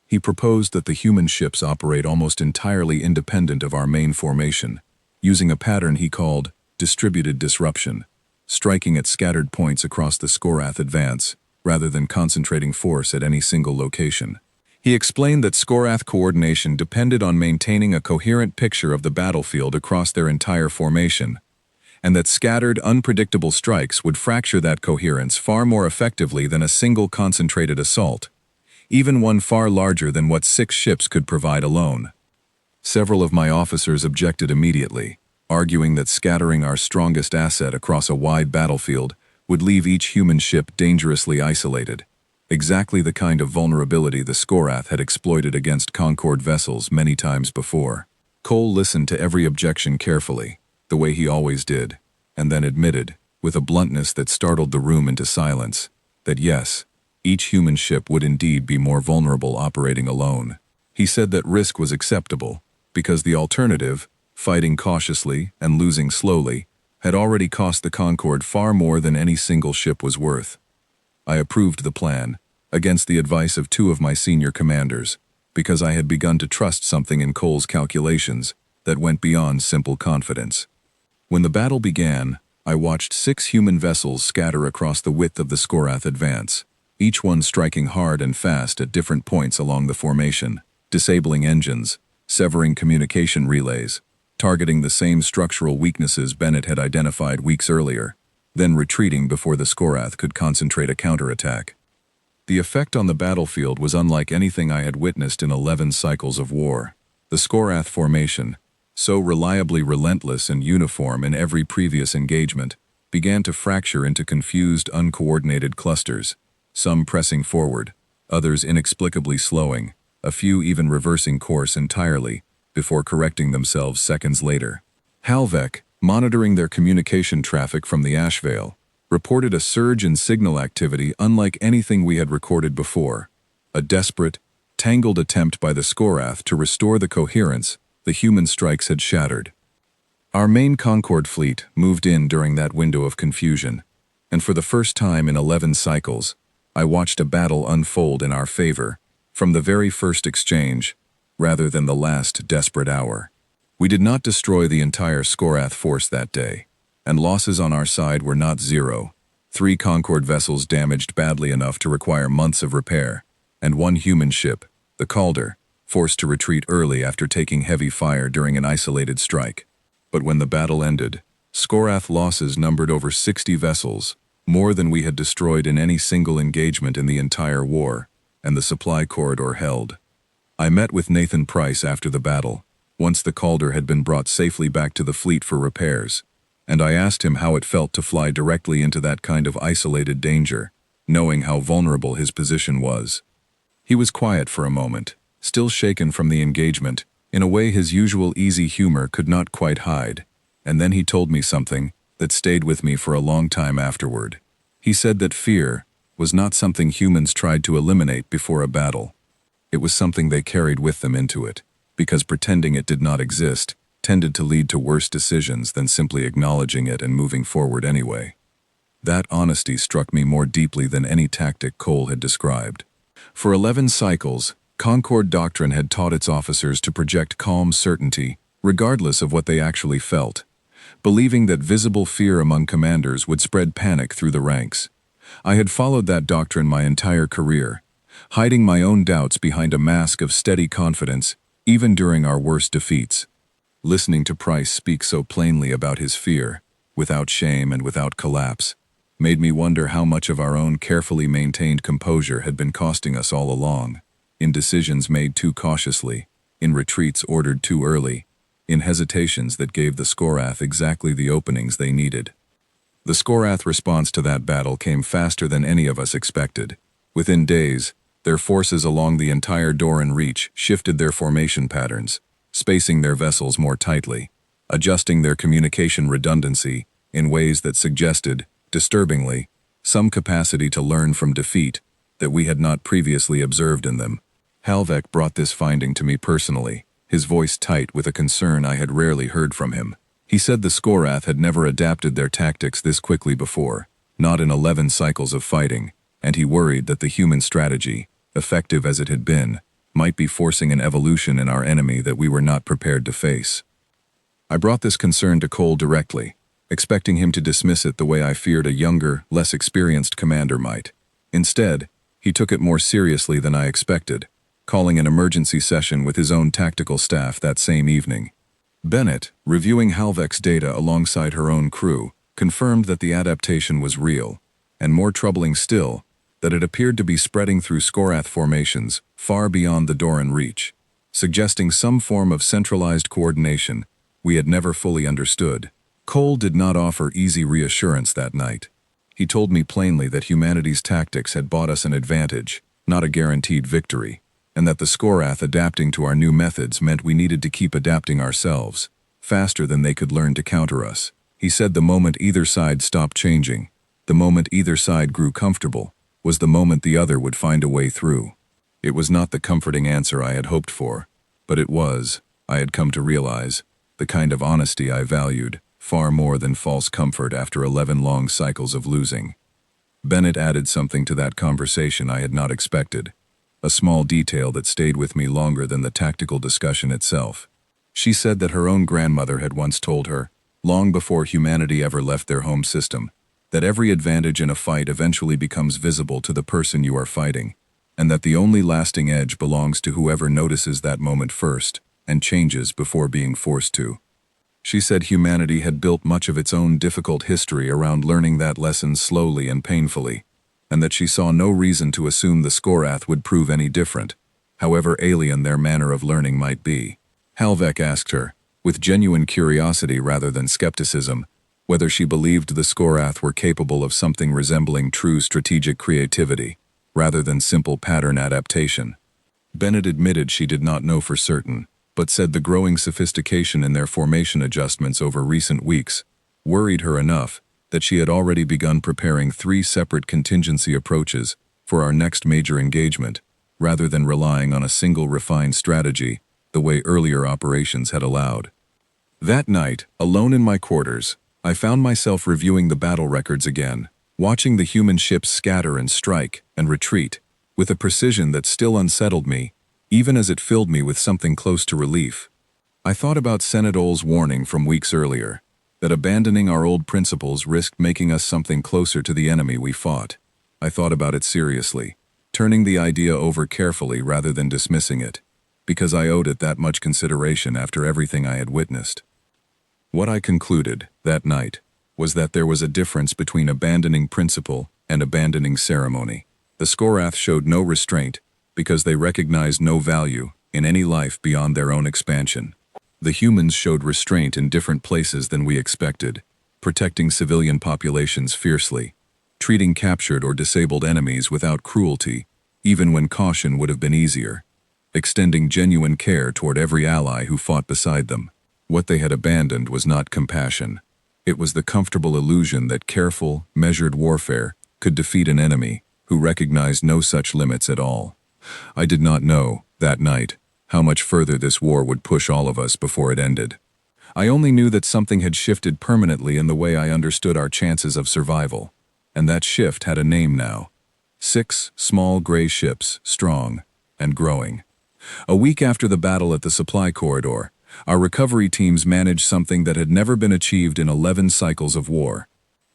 He proposed that the human ships operate almost entirely independent of our main formation, using a pattern he called distributed disruption, striking at scattered points across the Skorath advance, rather than concentrating force at any single location. He explained that Skorath coordination depended on maintaining a coherent picture of the battlefield across their entire formation, and that scattered, unpredictable strikes would fracture that coherence far more effectively than a single concentrated assault, even one far larger than what 6 ships could provide alone. Several of my officers objected immediately, arguing that scattering our strongest asset across a wide battlefield would leave each human ship dangerously isolated, exactly the kind of vulnerability the Skorath had exploited against Concorde vessels many times before. Cole listened to every objection carefully, the way he always did, and then admitted, with a bluntness that startled the room into silence, that yes, each human ship would indeed be more vulnerable operating alone. He said that risk was acceptable, because the alternative, fighting cautiously and losing slowly, had already cost the Concorde far more than any single ship was worth. I approved the plan, against the advice of 2 of my senior commanders, because I had begun to trust something in Cole's calculations that went beyond simple confidence. When the battle began, I watched 6 human vessels scatter across the width of the Skorath advance, each one striking hard and fast at different points along the formation, disabling engines, severing communication relays, targeting the same structural weaknesses Bennett had identified weeks earlier, then retreating before the Skorath could concentrate a counterattack. The effect on the battlefield was unlike anything I had witnessed in 11 cycles of war. The Skorath formation, so reliably relentless and uniform in every previous engagement, began to fracture into confused, uncoordinated clusters, some pressing forward, others inexplicably slowing, a few even reversing course entirely, before correcting themselves seconds later. Halvek, monitoring their communication traffic from the ash veil, reported a surge in signal activity unlike anything we had recorded before, a desperate, tangled attempt by the Skorath to restore the coherence the human strikes had shattered. Our main Concorde fleet moved in during that window of confusion, and for the first time in 11 cycles, I watched a battle unfold in our favor, from the very first exchange, rather than the last desperate hour. We did not destroy the entire Skorath force that day, and losses on our side were not 0. 3 Concorde vessels damaged badly enough to require months of repair, and 1 human ship, the Calder, forced to retreat early after taking heavy fire during an isolated strike. But when the battle ended, Skorath losses numbered over 60 vessels, more than we had destroyed in any single engagement in the entire war, and the supply corridor held. I met with Nathan Price after the battle, once the Calder had been brought safely back to the fleet for repairs, and I asked him how it felt to fly directly into that kind of isolated danger, knowing how vulnerable his position was. He was quiet for a moment, still shaken from the engagement, in a way his usual easy humor could not quite hide, and then he told me something that stayed with me for a long time afterward. He said that fear was not something humans tried to eliminate before a battle. It was something they carried with them into it, because pretending it did not exist tended to lead to worse decisions than simply acknowledging it and moving forward anyway. That honesty struck me more deeply than any tactic Cole had described. For 11 cycles, Concord Doctrine had taught its officers to project calm certainty, regardless of what they actually felt, believing that visible fear among commanders would spread panic through the ranks. I had followed that doctrine my entire career, hiding my own doubts behind a mask of steady confidence, even during our worst defeats. Listening to Price speak so plainly about his fear, without shame and without collapse, made me wonder how much of our own carefully maintained composure had been costing us all along, in decisions made too cautiously, in retreats ordered too early, in hesitations that gave the Skorath exactly the openings they needed. The Skorath response to that battle came faster than any of us expected. Within days, their forces along the entire Doran Reach shifted their formation patterns, spacing their vessels more tightly, adjusting their communication redundancy in ways that suggested, disturbingly, some capacity to learn from defeat that we had not previously observed in them. Halvek brought this finding to me personally, his voice tight with a concern I had rarely heard from him. He said the Skorath had never adapted their tactics this quickly before, not in 11 cycles of fighting, and he worried that the human strategy, effective as it had been, might be forcing an evolution in our enemy that we were not prepared to face. I brought this concern to Cole directly, expecting him to dismiss it the way I feared a younger, less experienced commander might. Instead, he took it more seriously than I expected, calling an emergency session with his own tactical staff that same evening. Bennett, reviewing Halvek's data alongside her own crew, confirmed that the adaptation was real, and more troubling still, that it appeared to be spreading through Skorath formations far beyond the Doran Reach, suggesting some form of centralized coordination we had never fully understood. Cole did not offer easy reassurance that night. He told me plainly that humanity's tactics had bought us an advantage, not a guaranteed victory, and that the Skorath adapting to our new methods meant we needed to keep adapting ourselves, faster than they could learn to counter us. He said the moment either side stopped changing, the moment either side grew comfortable, was the moment the other would find a way through. It was not the comforting answer I had hoped for, but it was, I had come to realize, the kind of honesty I valued, far more than false comfort after 11 long cycles of losing. Bennett added something to that conversation I had not expected, a small detail that stayed with me longer than the tactical discussion itself. She said that her own grandmother had once told her, long before humanity ever left their home system, that every advantage in a fight eventually becomes visible to the person you are fighting, and that the only lasting edge belongs to whoever notices that moment first and changes before being forced to. She said humanity had built much of its own difficult history around learning that lesson slowly and painfully, and that she saw no reason to assume the Skorath would prove any different, however alien their manner of learning might be. Halvek asked her, with genuine curiosity rather than skepticism, whether she believed the Skorath were capable of something resembling true strategic creativity, rather than simple pattern adaptation. Bennett admitted she did not know for certain, but said the growing sophistication in their formation adjustments over recent weeks worried her enough that she had already begun preparing 3 separate contingency approaches for our next major engagement, rather than relying on a single refined strategy the way earlier operations had allowed. That night, alone in my quarters, I found myself reviewing the battle records again, watching the human ships scatter and strike and retreat, with a precision that still unsettled me, even as it filled me with something close to relief. I thought about Senadol's warning from weeks earlier, that abandoning our old principles risked making us something closer to the enemy we fought. I thought about it seriously, turning the idea over carefully rather than dismissing it, because I owed it that much consideration after everything I had witnessed. What I concluded, that night, was that there was a difference between abandoning principle and abandoning ceremony. The Skorath showed no restraint because they recognized no value in any life beyond their own expansion. The humans showed restraint in different places than we expected, protecting civilian populations fiercely, treating captured or disabled enemies without cruelty, even when caution would have been easier, extending genuine care toward every ally who fought beside them. What they had abandoned was not compassion. It was the comfortable illusion that careful, measured warfare could defeat an enemy who recognized no such limits at all. I did not know, that night, how much further this war would push all of us before it ended. I only knew that something had shifted permanently in the way I understood our chances of survival. And that shift had a name now. 6 small gray ships, strong and growing. A week after the battle at the supply corridor, our recovery teams managed something that had never been achieved in 11 cycles of war.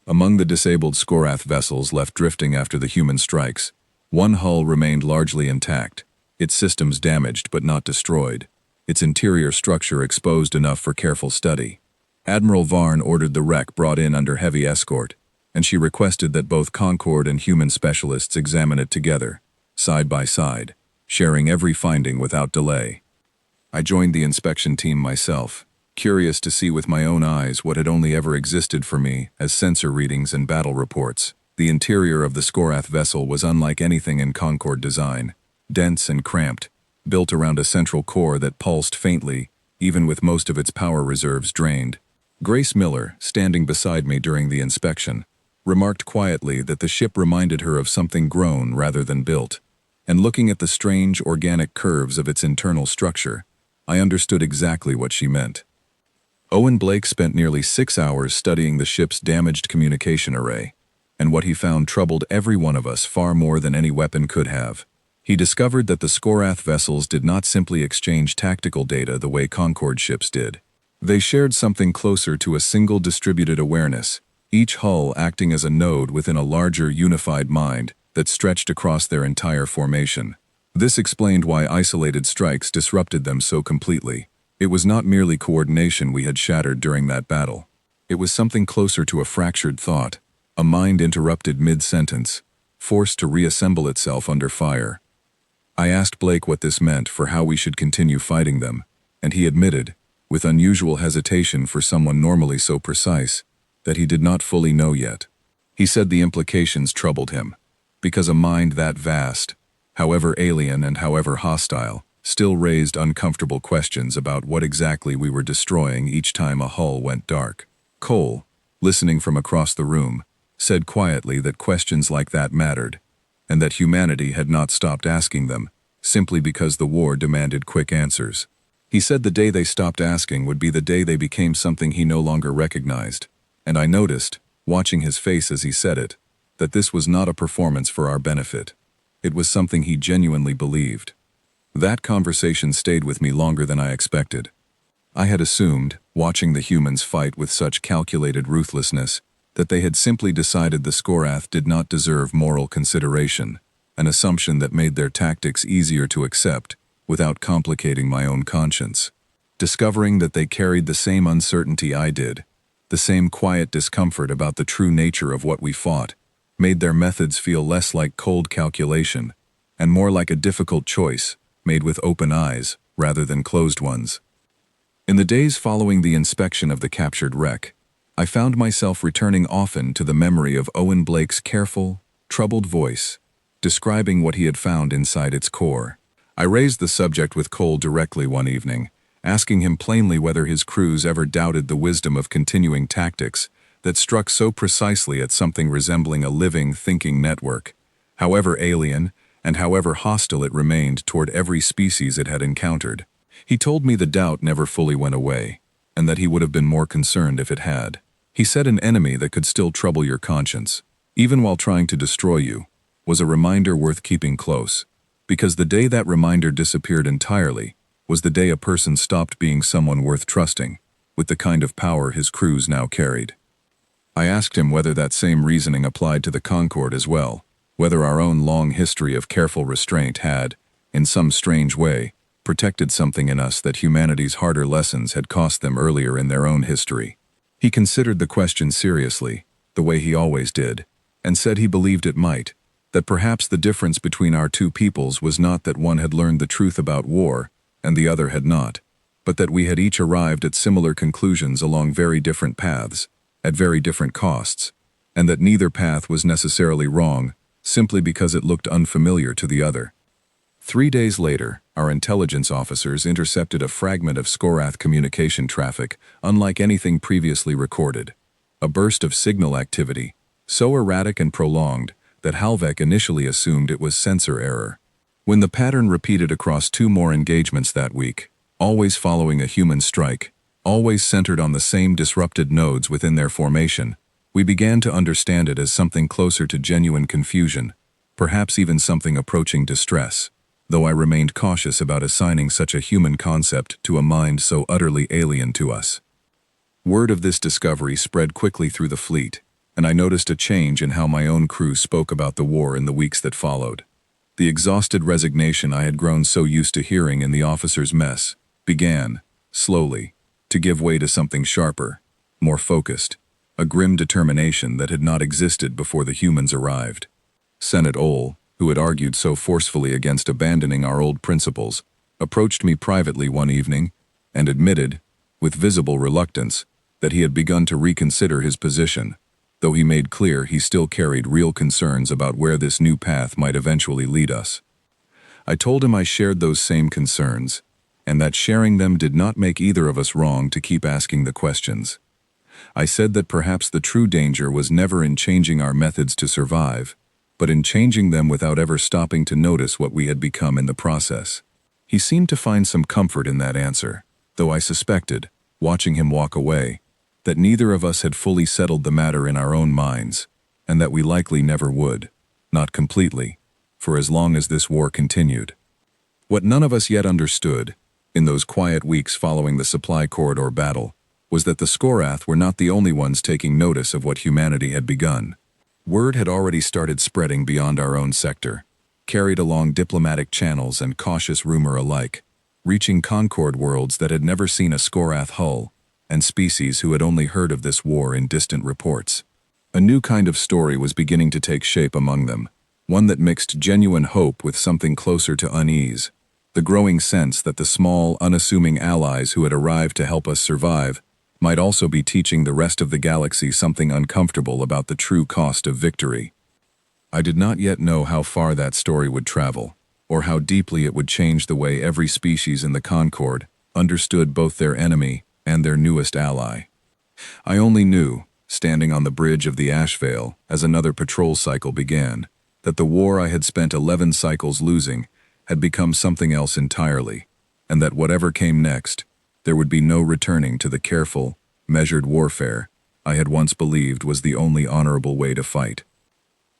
Among the disabled Skorath vessels left drifting after the human strikes, one hull remained largely intact, its systems damaged but not destroyed, its interior structure exposed enough for careful study. Admiral Varn ordered the wreck brought in under heavy escort, and she requested that both Concord and human specialists examine it together, side by side, sharing every finding without delay. I joined the inspection team myself, curious to see with my own eyes what had only ever existed for me as sensor readings and battle reports. The interior of the Skorath vessel was unlike anything in Concord design, dense and cramped, built around a central core that pulsed faintly, even with most of its power reserves drained. Grace Miller, standing beside me during the inspection, remarked quietly that the ship reminded her of something grown rather than built, and looking at the strange organic curves of its internal structure, I understood exactly what she meant. Owen Blake spent nearly 6 hours studying the ship's damaged communication array, and what he found troubled every one of us far more than any weapon could have. He discovered that the Skorath vessels did not simply exchange tactical data the way Concord ships did. They shared something closer to a single distributed awareness, each hull acting as a node within a larger unified mind that stretched across their entire formation. This explained why isolated strikes disrupted them so completely. It was not merely coordination we had shattered during that battle. It was something closer to a fractured thought, a mind interrupted mid-sentence, forced to reassemble itself under fire. I asked Blake what this meant for how we should continue fighting them, and he admitted, with unusual hesitation for someone normally so precise, that he did not fully know yet. He said the implications troubled him, because a mind that vast, however alien and however hostile, still raised uncomfortable questions about what exactly we were destroying each time a hull went dark. Cole, listening from across the room, said quietly that questions like that mattered, and that humanity had not stopped asking them, simply because the war demanded quick answers. He said the day they stopped asking would be the day they became something he no longer recognized, and I noticed, watching his face as he said it, that this was not a performance for our benefit. It was something he genuinely believed. That conversation stayed with me longer than I expected. I had assumed, watching the humans fight with such calculated ruthlessness, that they had simply decided the Skorath did not deserve moral consideration, an assumption that made their tactics easier to accept without complicating my own conscience. Discovering that they carried the same uncertainty I did, the same quiet discomfort about the true nature of what we fought, made their methods feel less like cold calculation and more like a difficult choice made with open eyes rather than closed ones. In the days following the inspection of the captured wreck, I found myself returning often to the memory of Owen Blake's careful, troubled voice, describing what he had found inside its core. I raised the subject with Cole directly one evening, asking him plainly whether his crews ever doubted the wisdom of continuing tactics that struck so precisely at something resembling a living, thinking network, however alien and however hostile it remained toward every species it had encountered. He told me the doubt never fully went away, and that he would have been more concerned if it had. He said an enemy that could still trouble your conscience, even while trying to destroy you, was a reminder worth keeping close, because the day that reminder disappeared entirely was the day a person stopped being someone worth trusting, with the kind of power his crews now carried. I asked him whether that same reasoning applied to the Concorde as well, whether our own long history of careful restraint had, in some strange way, protected something in us that humanity's harder lessons had cost them earlier in their own history. He considered the question seriously, the way he always did, and said he believed it might, that perhaps the difference between our two peoples was not that one had learned the truth about war and the other had not, but that we had each arrived at similar conclusions along very different paths, at very different costs, and that neither path was necessarily wrong simply because it looked unfamiliar to the other. 3 days later, our intelligence officers intercepted a fragment of Skorath communication traffic unlike anything previously recorded. A burst of signal activity, so erratic and prolonged that Halvek initially assumed it was sensor error. When the pattern repeated across 2 more engagements that week, always following a human strike, always centered on the same disrupted nodes within their formation, We began to understand it as something closer to genuine confusion, perhaps even something approaching distress, though I remained cautious about assigning such a human concept to a mind so utterly alien to us. Word of this discovery spread quickly through the fleet, and I noticed a change in how my own crew spoke about the war in the weeks that followed. The exhausted resignation I had grown so used to hearing in the officers' mess began, slowly, to give way to something sharper, more focused, a grim determination that had not existed before the humans arrived. Senator Ole, who had argued so forcefully against abandoning our old principles, approached me privately one evening and admitted, with visible reluctance, that he had begun to reconsider his position, though he made clear he still carried real concerns about where this new path might eventually lead us. I told him I shared those same concerns, and that sharing them did not make either of us wrong to keep asking the questions. I said that perhaps the true danger was never in changing our methods to survive, but in changing them without ever stopping to notice what we had become in the process. He seemed to find some comfort in that answer, though I suspected, watching him walk away, that neither of us had fully settled the matter in our own minds, and that we likely never would, not completely, for as long as this war continued. What none of us yet understood, in those quiet weeks following the supply corridor battle, was that the Skorath were not the only ones taking notice of what humanity had begun. Word had already started spreading beyond our own sector, carried along diplomatic channels and cautious rumor alike, reaching Concord worlds that had never seen a Skorath hull, and species who had only heard of this war in distant reports. A new kind of story was beginning to take shape among them, one that mixed genuine hope with something closer to unease, the growing sense that the small, unassuming allies who had arrived to help us survive might also be teaching the rest of the galaxy something uncomfortable about the true cost of victory. I did not yet know how far that story would travel, or how deeply it would change the way every species in the Concord understood both their enemy and their newest ally. I only knew, standing on the bridge of the Ashvale as another patrol cycle began, that the war I had spent 11 cycles losing had become something else entirely, and that whatever came next, there would be no returning to the careful, measured warfare I had once believed was the only honorable way to fight.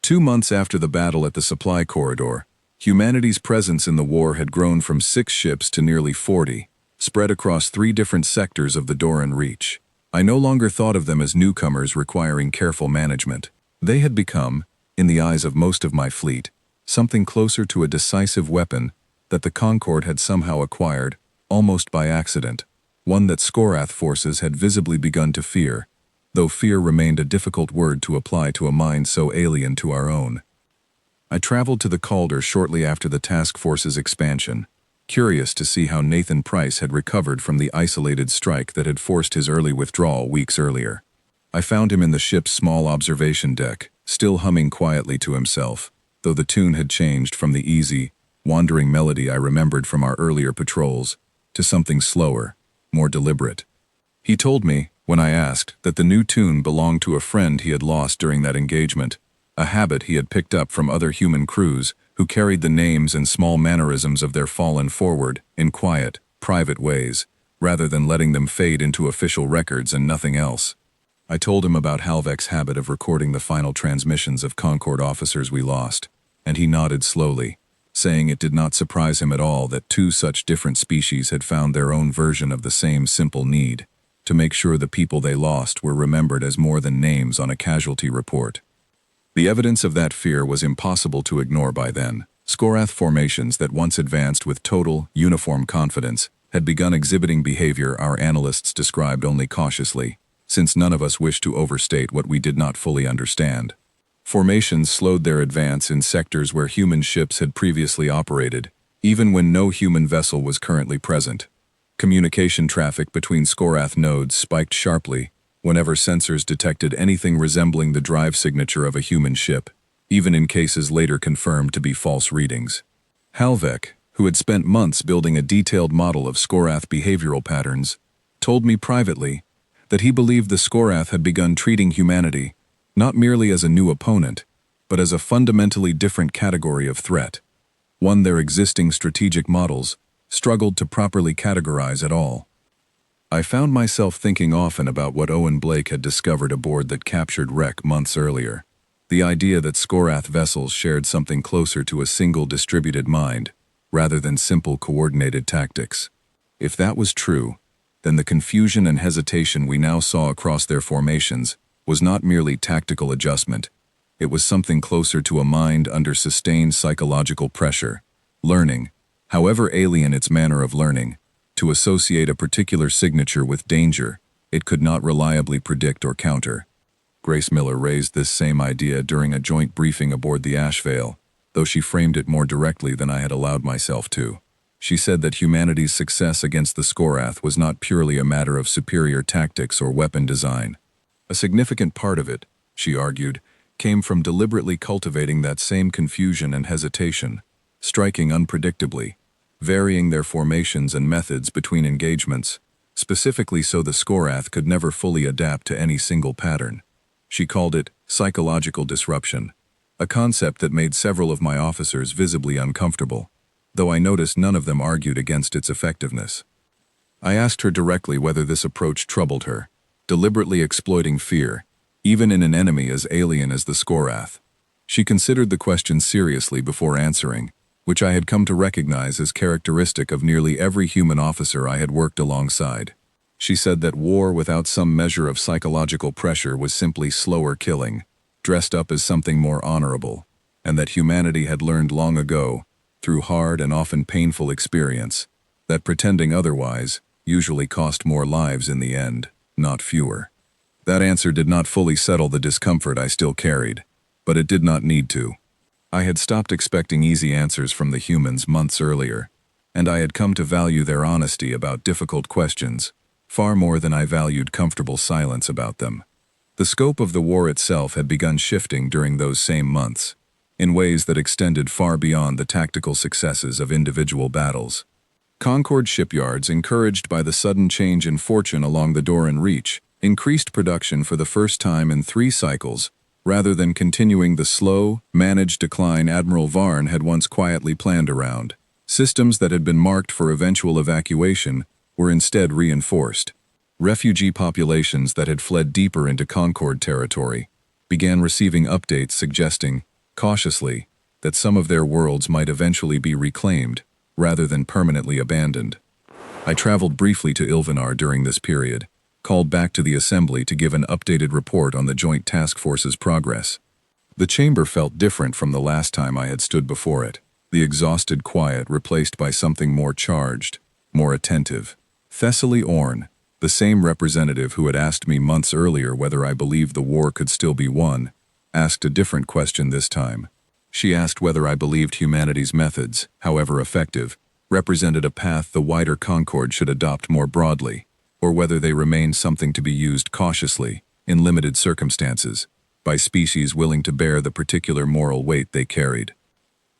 2 months after the battle at the supply corridor, humanity's presence in the war had grown from 6 ships to nearly 40, spread across 3 different sectors of the Doran Reach. I no longer thought of them as newcomers requiring careful management. They had become, in the eyes of most of my fleet, something closer to a decisive weapon that the Concord had somehow acquired, almost by accident, one that Skorath forces had visibly begun to fear, though fear remained a difficult word to apply to a mind so alien to our own. I traveled to the Calder shortly after the task force's expansion, curious to see how Nathan Price had recovered from the isolated strike that had forced his early withdrawal weeks earlier. I found him in the ship's small observation deck, still humming quietly to himself, though the tune had changed from the easy, wandering melody I remembered from our earlier patrols to something slower, more deliberate. He told me, when I asked, that the new tune belonged to a friend he had lost during that engagement, a habit he had picked up from other human crews who carried the names and small mannerisms of their fallen forward in quiet, private ways, rather than letting them fade into official records and nothing else. I told him about Halvek's habit of recording the final transmissions of Concord officers we lost, and he nodded slowly, saying it did not surprise him at all that 2 such different species had found their own version of the same simple need, to make sure the people they lost were remembered as more than names on a casualty report. The evidence of that fear was impossible to ignore by then. Skorath formations that once advanced with total, uniform confidence had begun exhibiting behavior our analysts described only cautiously, since none of us wished to overstate what we did not fully understand. Formations slowed their advance in sectors where human ships had previously operated, even when no human vessel was currently present. Communication traffic between Skorath nodes spiked sharply whenever sensors detected anything resembling the drive signature of a human ship, even in cases later confirmed to be false readings. Halvek, who had spent months building a detailed model of Skorath behavioral patterns, told me privately that he believed the Skorath had begun treating humanity not merely as a new opponent, but as a fundamentally different category of threat, one their existing strategic models struggled to properly categorize at all. I found myself thinking often about what Owen Blake had discovered aboard that captured wreck months earlier. The idea that Skorath vessels shared something closer to a single distributed mind, rather than simple coordinated tactics. If that was true, then the confusion and hesitation we now saw across their formations was not merely tactical adjustment. It was something closer to a mind under sustained psychological pressure, learning, however alien its manner of learning, to associate a particular signature with danger it could not reliably predict or counter. Grace Miller raised this same idea during a joint briefing aboard the Ashvale, though she framed it more directly than I had allowed myself to. She said that humanity's success against the Skorath was not purely a matter of superior tactics or weapon design. A significant part of it, she argued, came from deliberately cultivating that same confusion and hesitation, striking unpredictably, varying their formations and methods between engagements, specifically so the Skorath could never fully adapt to any single pattern. She called it psychological disruption, a concept that made several of my officers visibly uncomfortable, though I noticed none of them argued against its effectiveness. I asked her directly whether this approach troubled her, deliberately exploiting fear, even in an enemy as alien as the Skorath. She considered the question seriously before answering, which I had come to recognize as characteristic of nearly every human officer I had worked alongside. She said that war without some measure of psychological pressure was simply slower killing, dressed up as something more honorable, and that humanity had learned long ago, through hard and often painful experience, that pretending otherwise usually cost more lives in the end, not fewer. That answer did not fully settle the discomfort I still carried, but it did not need to. I had stopped expecting easy answers from the humans months earlier, and I had come to value their honesty about difficult questions far more than I valued comfortable silence about them. The scope of the war itself had begun shifting during those same months, in ways that extended far beyond the tactical successes of individual battles. Concord shipyards, encouraged by the sudden change in fortune along the Doran Reach, increased production for the first time in 3 cycles, rather than continuing the slow, managed decline Admiral Varn had once quietly planned around. Systems that had been marked for eventual evacuation were instead reinforced. Refugee populations that had fled deeper into Concord territory began receiving updates suggesting, cautiously, that some of their worlds might eventually be reclaimed, rather than permanently abandoned. I traveled briefly to Ilvanar during this period, called back to the assembly to give an updated report on the Joint Task Force's progress. The chamber felt different from the last time I had stood before it, the exhausted quiet replaced by something more charged, more attentive. Thessaly Orn, the same representative who had asked me months earlier whether I believed the war could still be won, asked a different question this time. She asked whether I believed humanity's methods, however effective, represented a path the wider Concord should adopt more broadly, or whether they remained something to be used cautiously, in limited circumstances, by species willing to bear the particular moral weight they carried.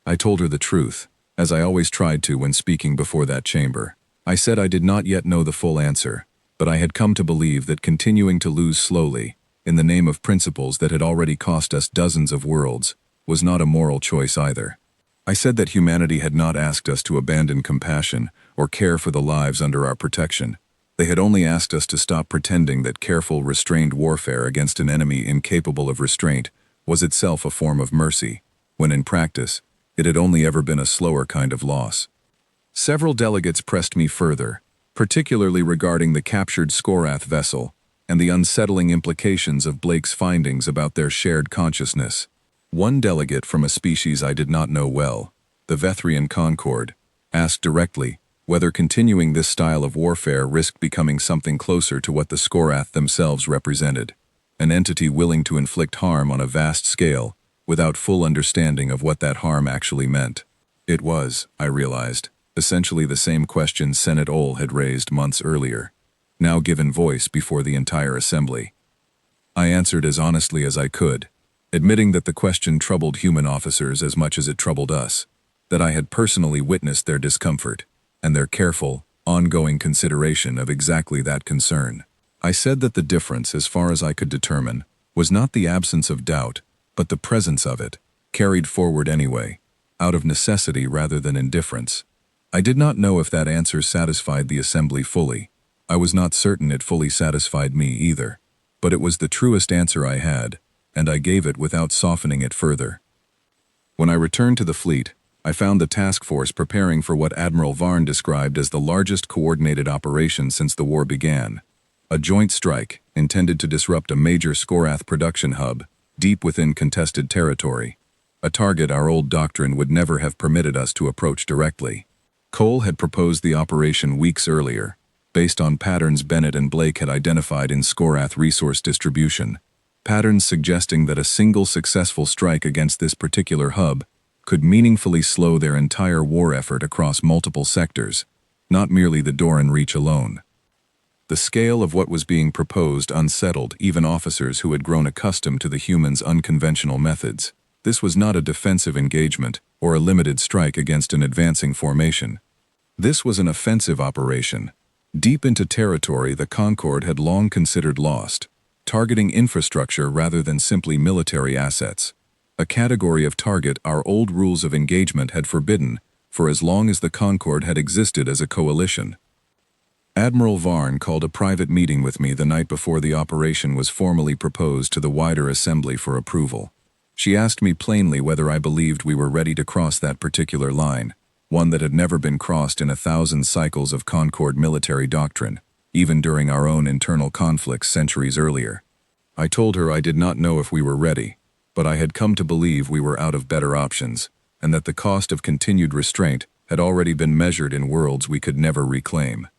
I told her the truth, as I always tried to when speaking before that chamber. I said I did not yet know the full answer, but I had come to believe that continuing to lose slowly, in the name of principles that had already cost us dozens of worlds, was not a moral choice either. I said that humanity had not asked us to abandon compassion or care for the lives under our protection. They had only asked us to stop pretending that careful, restrained warfare against an enemy incapable of restraint was itself a form of mercy, when in practice, it had only ever been a slower kind of loss. Several delegates pressed me further, particularly regarding the captured Skorath vessel and the unsettling implications of Blake's findings about their shared consciousness. One delegate from a species I did not know well, the Vethrian Concord, asked directly whether continuing this style of warfare risked becoming something closer to what the Skorath themselves represented, an entity willing to inflict harm on a vast scale without full understanding of what that harm actually meant. It was, I realized, essentially the same question Senate Ol had raised months earlier, now given voice before the entire assembly. I answered as honestly as I could, admitting that the question troubled human officers as much as it troubled us, that I had personally witnessed their discomfort and their careful, ongoing consideration of exactly that concern. I said that the difference, as far as I could determine, was not the absence of doubt, but the presence of it, carried forward anyway, out of necessity rather than indifference. I did not know if that answer satisfied the assembly fully, I was not certain it fully satisfied me either, but it was the truest answer I had, and I gave it without softening it further. When I returned to the fleet, I found the task force preparing for what Admiral Varn described as the largest coordinated operation since the war began. A joint strike intended to disrupt a major Skorath production hub deep within contested territory, a target our old doctrine would never have permitted us to approach directly. Cole had proposed the operation weeks earlier, based on patterns Bennett and Blake had identified in Skorath resource distribution, patterns suggesting that a single successful strike against this particular hub could meaningfully slow their entire war effort across multiple sectors, not merely the Doran Reach alone. The scale of what was being proposed unsettled even officers who had grown accustomed to the humans' unconventional methods. This was not a defensive engagement or a limited strike against an advancing formation. This was an offensive operation, deep into territory the Concord had long considered lost, targeting infrastructure rather than simply military assets, a category of target our old rules of engagement had forbidden for as long as the Concord had existed as a coalition. Admiral Varn called a private meeting with me the night before the operation was formally proposed to the wider assembly for approval. She asked me plainly whether I believed we were ready to cross that particular line, one that had never been crossed in 1,000 cycles of Concord military doctrine, even during our own internal conflicts centuries earlier. I told her I did not know if we were ready, but I had come to believe we were out of better options, and that the cost of continued restraint had already been measured in worlds we could never reclaim.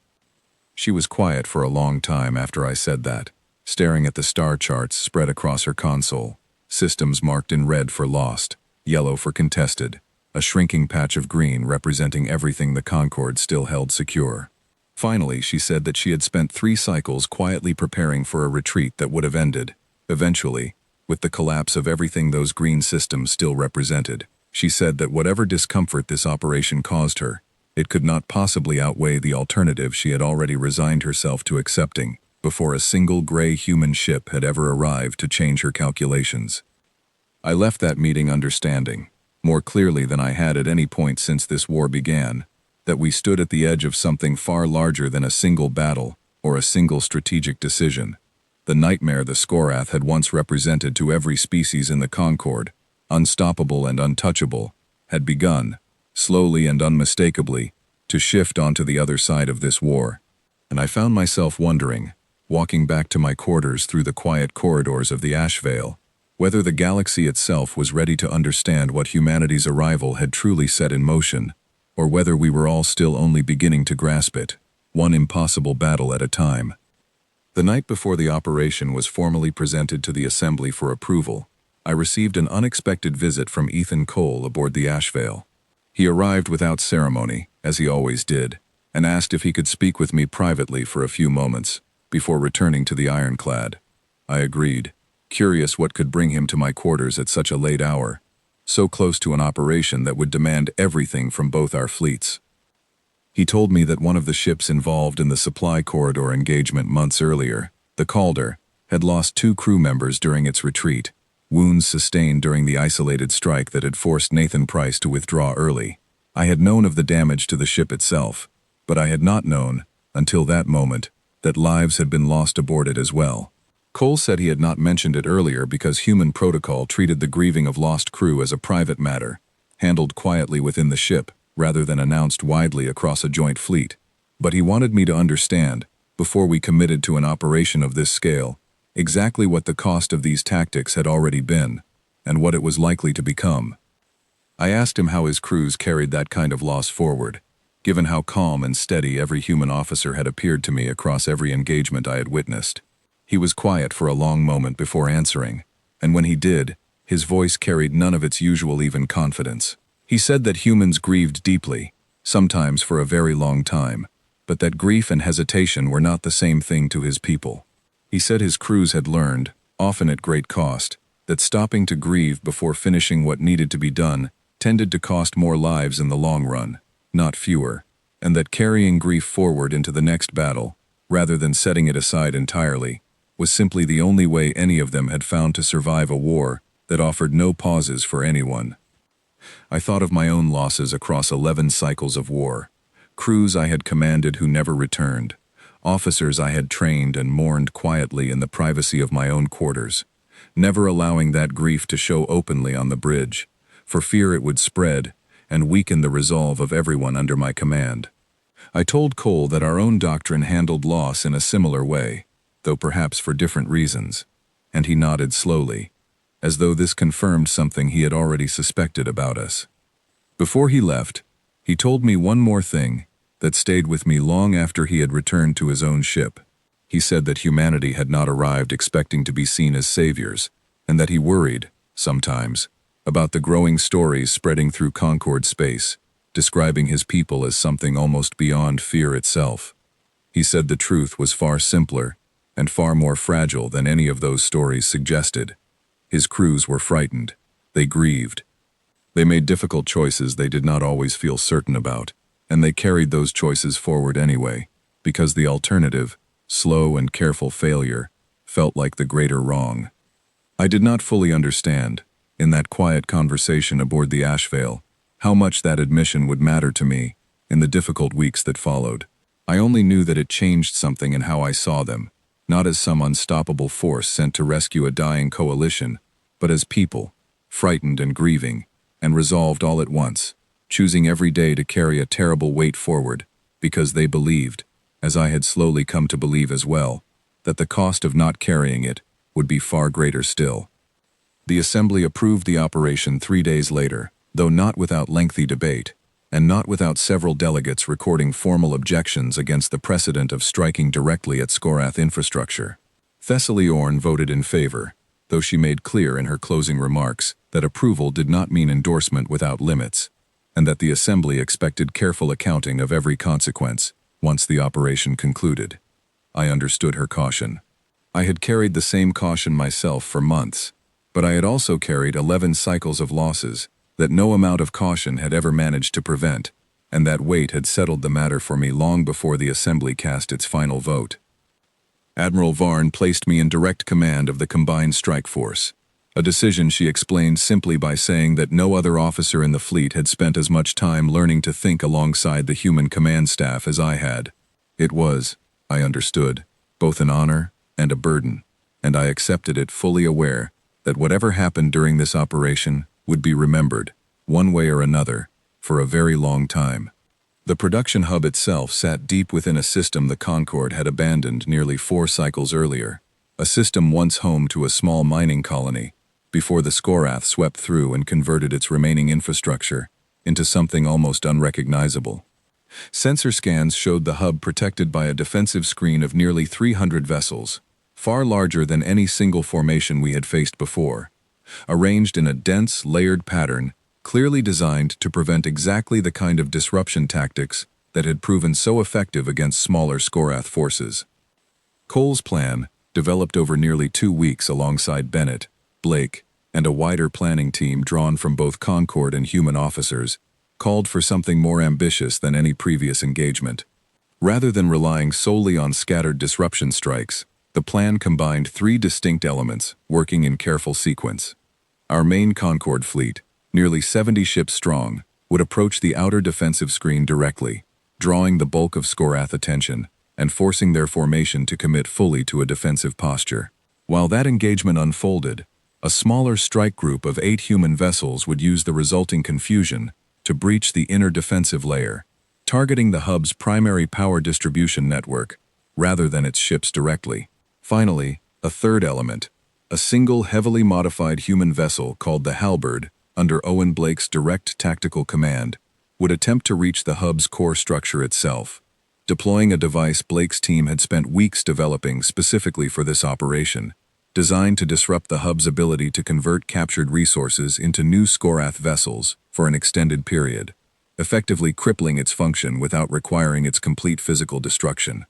She was quiet for a long time after I said that, staring at the star charts spread across her console, systems marked in red for lost, yellow for contested, a shrinking patch of green representing everything the Concord still held secure. Finally, she said that she had spent 3 cycles quietly preparing for a retreat that would have ended, eventually, with the collapse of everything those green systems still represented. She said that whatever discomfort this operation caused her, it could not possibly outweigh the alternative she had already resigned herself to accepting before a single gray human ship had ever arrived to change her calculations. I left that meeting understanding, more clearly than I had at any point since this war began, that we stood at the edge of something far larger than a single battle or a single strategic decision. The nightmare the Skorath had once represented to every species in the Concord, unstoppable and untouchable, had begun, slowly and unmistakably, to shift onto the other side of this war. And I found myself wondering, walking back to my quarters through the quiet corridors of the Ashvale, whether the galaxy itself was ready to understand what humanity's arrival had truly set in motion, or whether we were all still only beginning to grasp it, one impossible battle at a time. The night before the operation was formally presented to the assembly for approval, I received an unexpected visit from Ethan Cole aboard the Ashvale. He arrived without ceremony, as he always did, and asked if he could speak with me privately for a few moments, before returning to the Ironclad. I agreed, curious what could bring him to my quarters at such a late hour, so close to an operation that would demand everything from both our fleets. He told me that one of the ships involved in the supply corridor engagement months earlier, the Calder, had lost 2 crew members during its retreat, wounds sustained during the isolated strike that had forced Nathan Price to withdraw early. I had known of the damage to the ship itself, but I had not known, until that moment, that lives had been lost aboard it as well. Cole said he had not mentioned it earlier because human protocol treated the grieving of lost crew as a private matter, handled quietly within the ship, rather than announced widely across a joint fleet. But he wanted me to understand, before we committed to an operation of this scale, exactly what the cost of these tactics had already been, and what it was likely to become. I asked him how his crews carried that kind of loss forward, given how calm and steady every human officer had appeared to me across every engagement I had witnessed. He was quiet for a long moment before answering, and when he did, his voice carried none of its usual even confidence. He said that humans grieved deeply, sometimes for a very long time, but that grief and hesitation were not the same thing to his people. He said his crews had learned, often at great cost, that stopping to grieve before finishing what needed to be done tended to cost more lives in the long run, not fewer, and that carrying grief forward into the next battle, rather than setting it aside entirely, was simply the only way any of them had found to survive a war that offered no pauses for anyone. I thought of my own losses across 11 cycles of war, crews I had commanded who never returned, officers I had trained and mourned quietly in the privacy of my own quarters, never allowing that grief to show openly on the bridge, for fear it would spread and weaken the resolve of everyone under my command. I told Cole that our own doctrine handled loss in a similar way, though perhaps for different reasons, and he nodded slowly, as though this confirmed something he had already suspected about us. Before he left, he told me one more thing that stayed with me long after he had returned to his own ship. He said that humanity had not arrived expecting to be seen as saviors, and that he worried, sometimes, about the growing stories spreading through Concord space, describing his people as something almost beyond fear itself. He said the truth was far simpler and far more fragile than any of those stories suggested. His crews were frightened. They grieved. They made difficult choices they did not always feel certain about, and they carried those choices forward anyway, because the alternative, slow and careful failure, felt like the greater wrong. I did not fully understand, in that quiet conversation aboard the Ashvale, how much that admission would matter to me in the difficult weeks that followed. I only knew that it changed something in how I saw them, not as some unstoppable force sent to rescue a dying coalition, but as people, frightened and grieving, and resolved all at once, choosing every day to carry a terrible weight forward, because they believed, as I had slowly come to believe as well, that the cost of not carrying it would be far greater still. The Assembly approved the operation 3 days later, though not without lengthy debate, and not without several delegates recording formal objections against the precedent of striking directly at Skorath infrastructure. Thessaly Orn voted in favor, though she made clear in her closing remarks that approval did not mean endorsement without limits, and that the Assembly expected careful accounting of every consequence once the operation concluded. I understood her caution. I had carried the same caution myself for months, but I had also carried 11 cycles of losses that no amount of caution had ever managed to prevent, and that weight had settled the matter for me long before the Assembly cast its final vote. Admiral Varn placed me in direct command of the combined strike force, a decision she explained simply by saying that no other officer in the fleet had spent as much time learning to think alongside the human command staff as I had. It was, I understood, both an honor and a burden, and I accepted it fully aware that whatever happened during this operation would be remembered, one way or another, for a very long time. The production hub itself sat deep within a system the Concorde had abandoned nearly 4 cycles earlier, a system once home to a small mining colony, before the Skorath swept through and converted its remaining infrastructure into something almost unrecognizable. Sensor scans showed the hub protected by a defensive screen of nearly 300 vessels, far larger than any single formation we had faced before, arranged in a dense, layered pattern clearly designed to prevent exactly the kind of disruption tactics that had proven so effective against smaller Skorath forces. Cole's plan, developed over nearly 2 weeks alongside Bennett, Blake, and a wider planning team drawn from both Concorde and human officers, called for something more ambitious than any previous engagement. Rather than relying solely on scattered disruption strikes, the plan combined 3 distinct elements working in careful sequence. Our main Concorde fleet, nearly 70 ships strong, would approach the outer defensive screen directly, drawing the bulk of Skorath attention and forcing their formation to commit fully to a defensive posture. While that engagement unfolded, a smaller strike group of 8 human vessels would use the resulting confusion to breach the inner defensive layer, targeting the hub's primary power distribution network rather than its ships directly. Finally, a third element, a single heavily modified human vessel called the Halberd, under Owen Blake's direct tactical command, would attempt to reach the hub's core structure itself, deploying a device Blake's team had spent weeks developing specifically for this operation, designed to disrupt the hub's ability to convert captured resources into new Skorath vessels for an extended period, effectively crippling its function without requiring its complete physical destruction.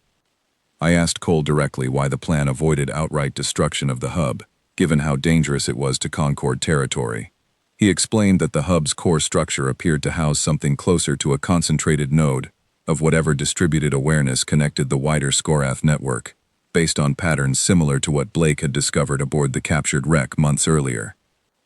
I asked Cole directly why the plan avoided outright destruction of the hub, given how dangerous it was to Concorde territory. He explained that the hub's core structure appeared to house something closer to a concentrated node of whatever distributed awareness connected the wider Skorath network, based on patterns similar to what Blake had discovered aboard the captured wreck months earlier.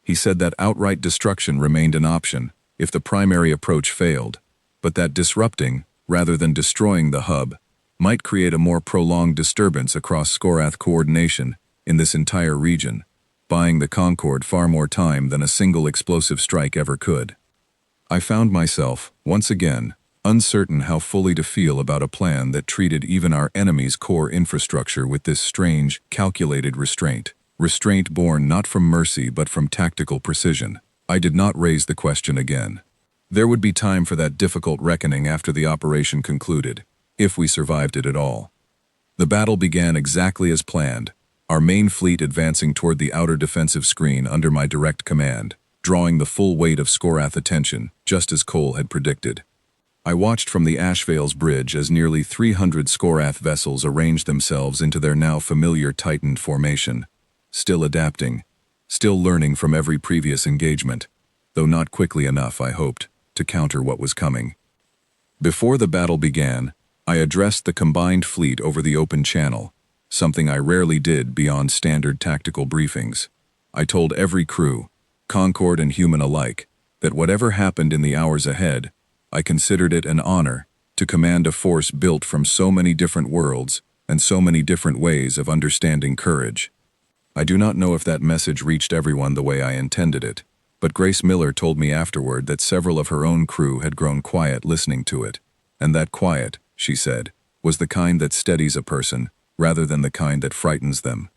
He said that outright destruction remained an option if the primary approach failed, but that disrupting, rather than destroying the hub, might create a more prolonged disturbance across Skorath coordination in this entire region, buying the Concord far more time than a single explosive strike ever could. I found myself, once again, uncertain how fully to feel about a plan that treated even our enemy's core infrastructure with this strange, calculated restraint. Restraint born not from mercy but from tactical precision. I did not raise the question again. There would be time for that difficult reckoning after the operation concluded, if we survived it at all. The battle began exactly as planned, our main fleet advancing toward the outer defensive screen under my direct command, drawing the full weight of Skorath attention, just as Cole had predicted. I watched from the Ashvale's bridge as nearly 300 Skorath vessels arranged themselves into their now familiar tightened formation, still adapting, still learning from every previous engagement, though not quickly enough, I hoped, to counter what was coming. Before the battle began, I addressed the combined fleet over the open channel, something I rarely did beyond standard tactical briefings. I told every crew, Concord and human alike, that whatever happened in the hours ahead, I considered it an honor to command a force built from so many different worlds and so many different ways of understanding courage. I do not know if that message reached everyone the way I intended it, but Grace Miller told me afterward that several of her own crew had grown quiet listening to it, and that quiet, she said, was the kind that steadies a person rather than the kind that frightens them.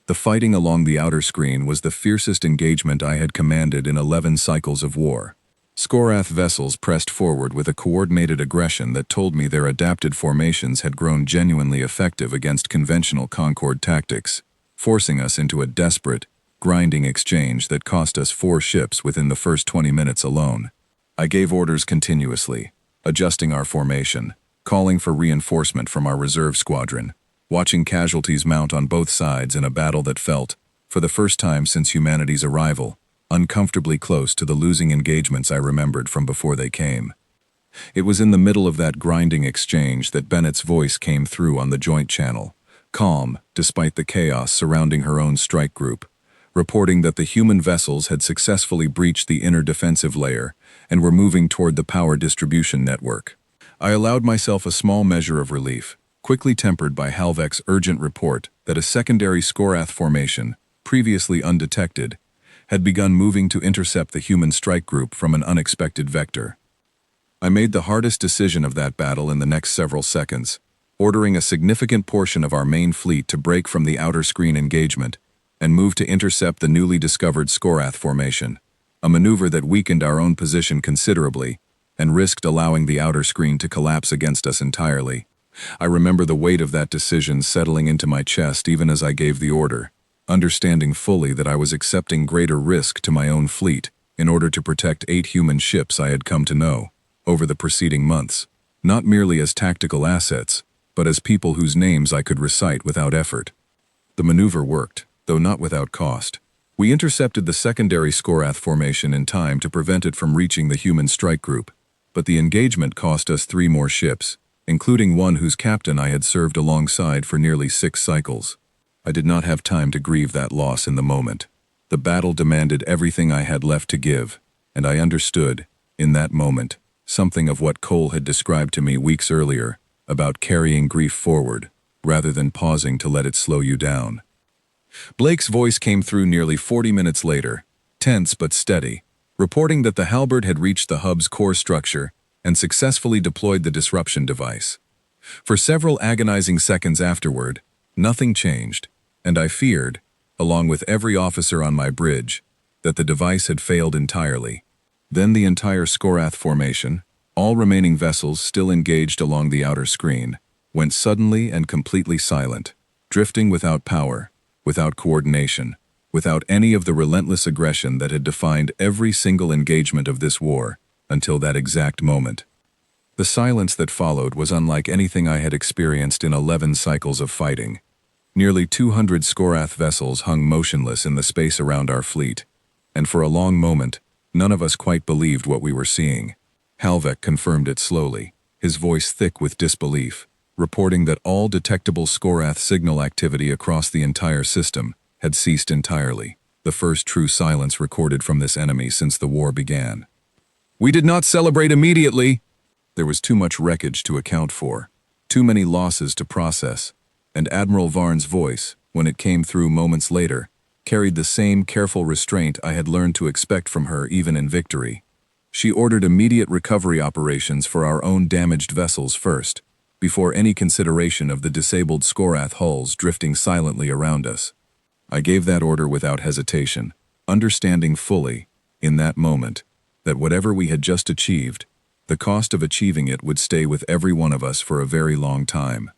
The fighting along the outer screen was the fiercest engagement I had commanded in 11 cycles of war. Skorath vessels pressed forward with a coordinated aggression that told me their adapted formations had grown genuinely effective against conventional Concord tactics, forcing us into a desperate, grinding exchange that cost us 4 ships within the first 20 minutes alone. I gave orders continuously, adjusting our formation, calling for reinforcement from our reserve squadron, watching casualties mount on both sides in a battle that felt, for the first time since humanity's arrival, uncomfortably close to the losing engagements I remembered from before they came. It was in the middle of that grinding exchange that Bennett's voice came through on the joint channel, calm despite the chaos surrounding her own strike group, reporting that the human vessels had successfully breached the inner defensive layer and were moving toward the power distribution network. I allowed myself a small measure of relief, quickly tempered by Halvek's urgent report that a secondary Skorath formation, previously undetected, had begun moving to intercept the human strike group from an unexpected vector. I made the hardest decision of that battle in the next several seconds, ordering a significant portion of our main fleet to break from the outer screen engagement and move to intercept the newly discovered Skorath formation, a maneuver that weakened our own position considerably and risked allowing the outer screen to collapse against us entirely. I remember the weight of that decision settling into my chest even as I gave the order, understanding fully that I was accepting greater risk to my own fleet in order to protect 8 human ships I had come to know over the preceding months, not merely as tactical assets, but as people whose names I could recite without effort. The maneuver worked, though not without cost. We intercepted the secondary Skorath formation in time to prevent it from reaching the human strike group, but the engagement cost us 3 more ships, including one whose captain I had served alongside for nearly 6 cycles. I did not have time to grieve that loss in the moment. The battle demanded everything I had left to give, and I understood, in that moment, something of what Cole had described to me weeks earlier about carrying grief forward, rather than pausing to let it slow you down. Blake's voice came through nearly 40 minutes later, tense but steady, reporting that the Halberd had reached the hub's core structure and successfully deployed the disruption device. For several agonizing seconds afterward, nothing changed, and I feared, along with every officer on my bridge, that the device had failed entirely. Then the entire Skorath formation, all remaining vessels still engaged along the outer screen, went suddenly and completely silent, drifting without power, without coordination, without any of the relentless aggression that had defined every single engagement of this war until that exact moment. The silence that followed was unlike anything I had experienced in 11 cycles of fighting. Nearly 200 Skorath vessels hung motionless in the space around our fleet, and for a long moment, none of us quite believed what we were seeing. Halvek confirmed it slowly, his voice thick with disbelief, reporting that all detectable Skorath signal activity across the entire system had ceased entirely, the first true silence recorded from this enemy since the war began. "We did not celebrate immediately." There was too much wreckage to account for. Too many losses to process, and Admiral Varn's voice, when it came through moments later, carried the same careful restraint I had learned to expect from her even in victory. She ordered immediate recovery operations for our own damaged vessels first, before any consideration of the disabled Skorath hulls drifting silently around us. I gave that order without hesitation, understanding fully, in that moment, that whatever we had just achieved, the cost of achieving it would stay with every one of us for a very long time.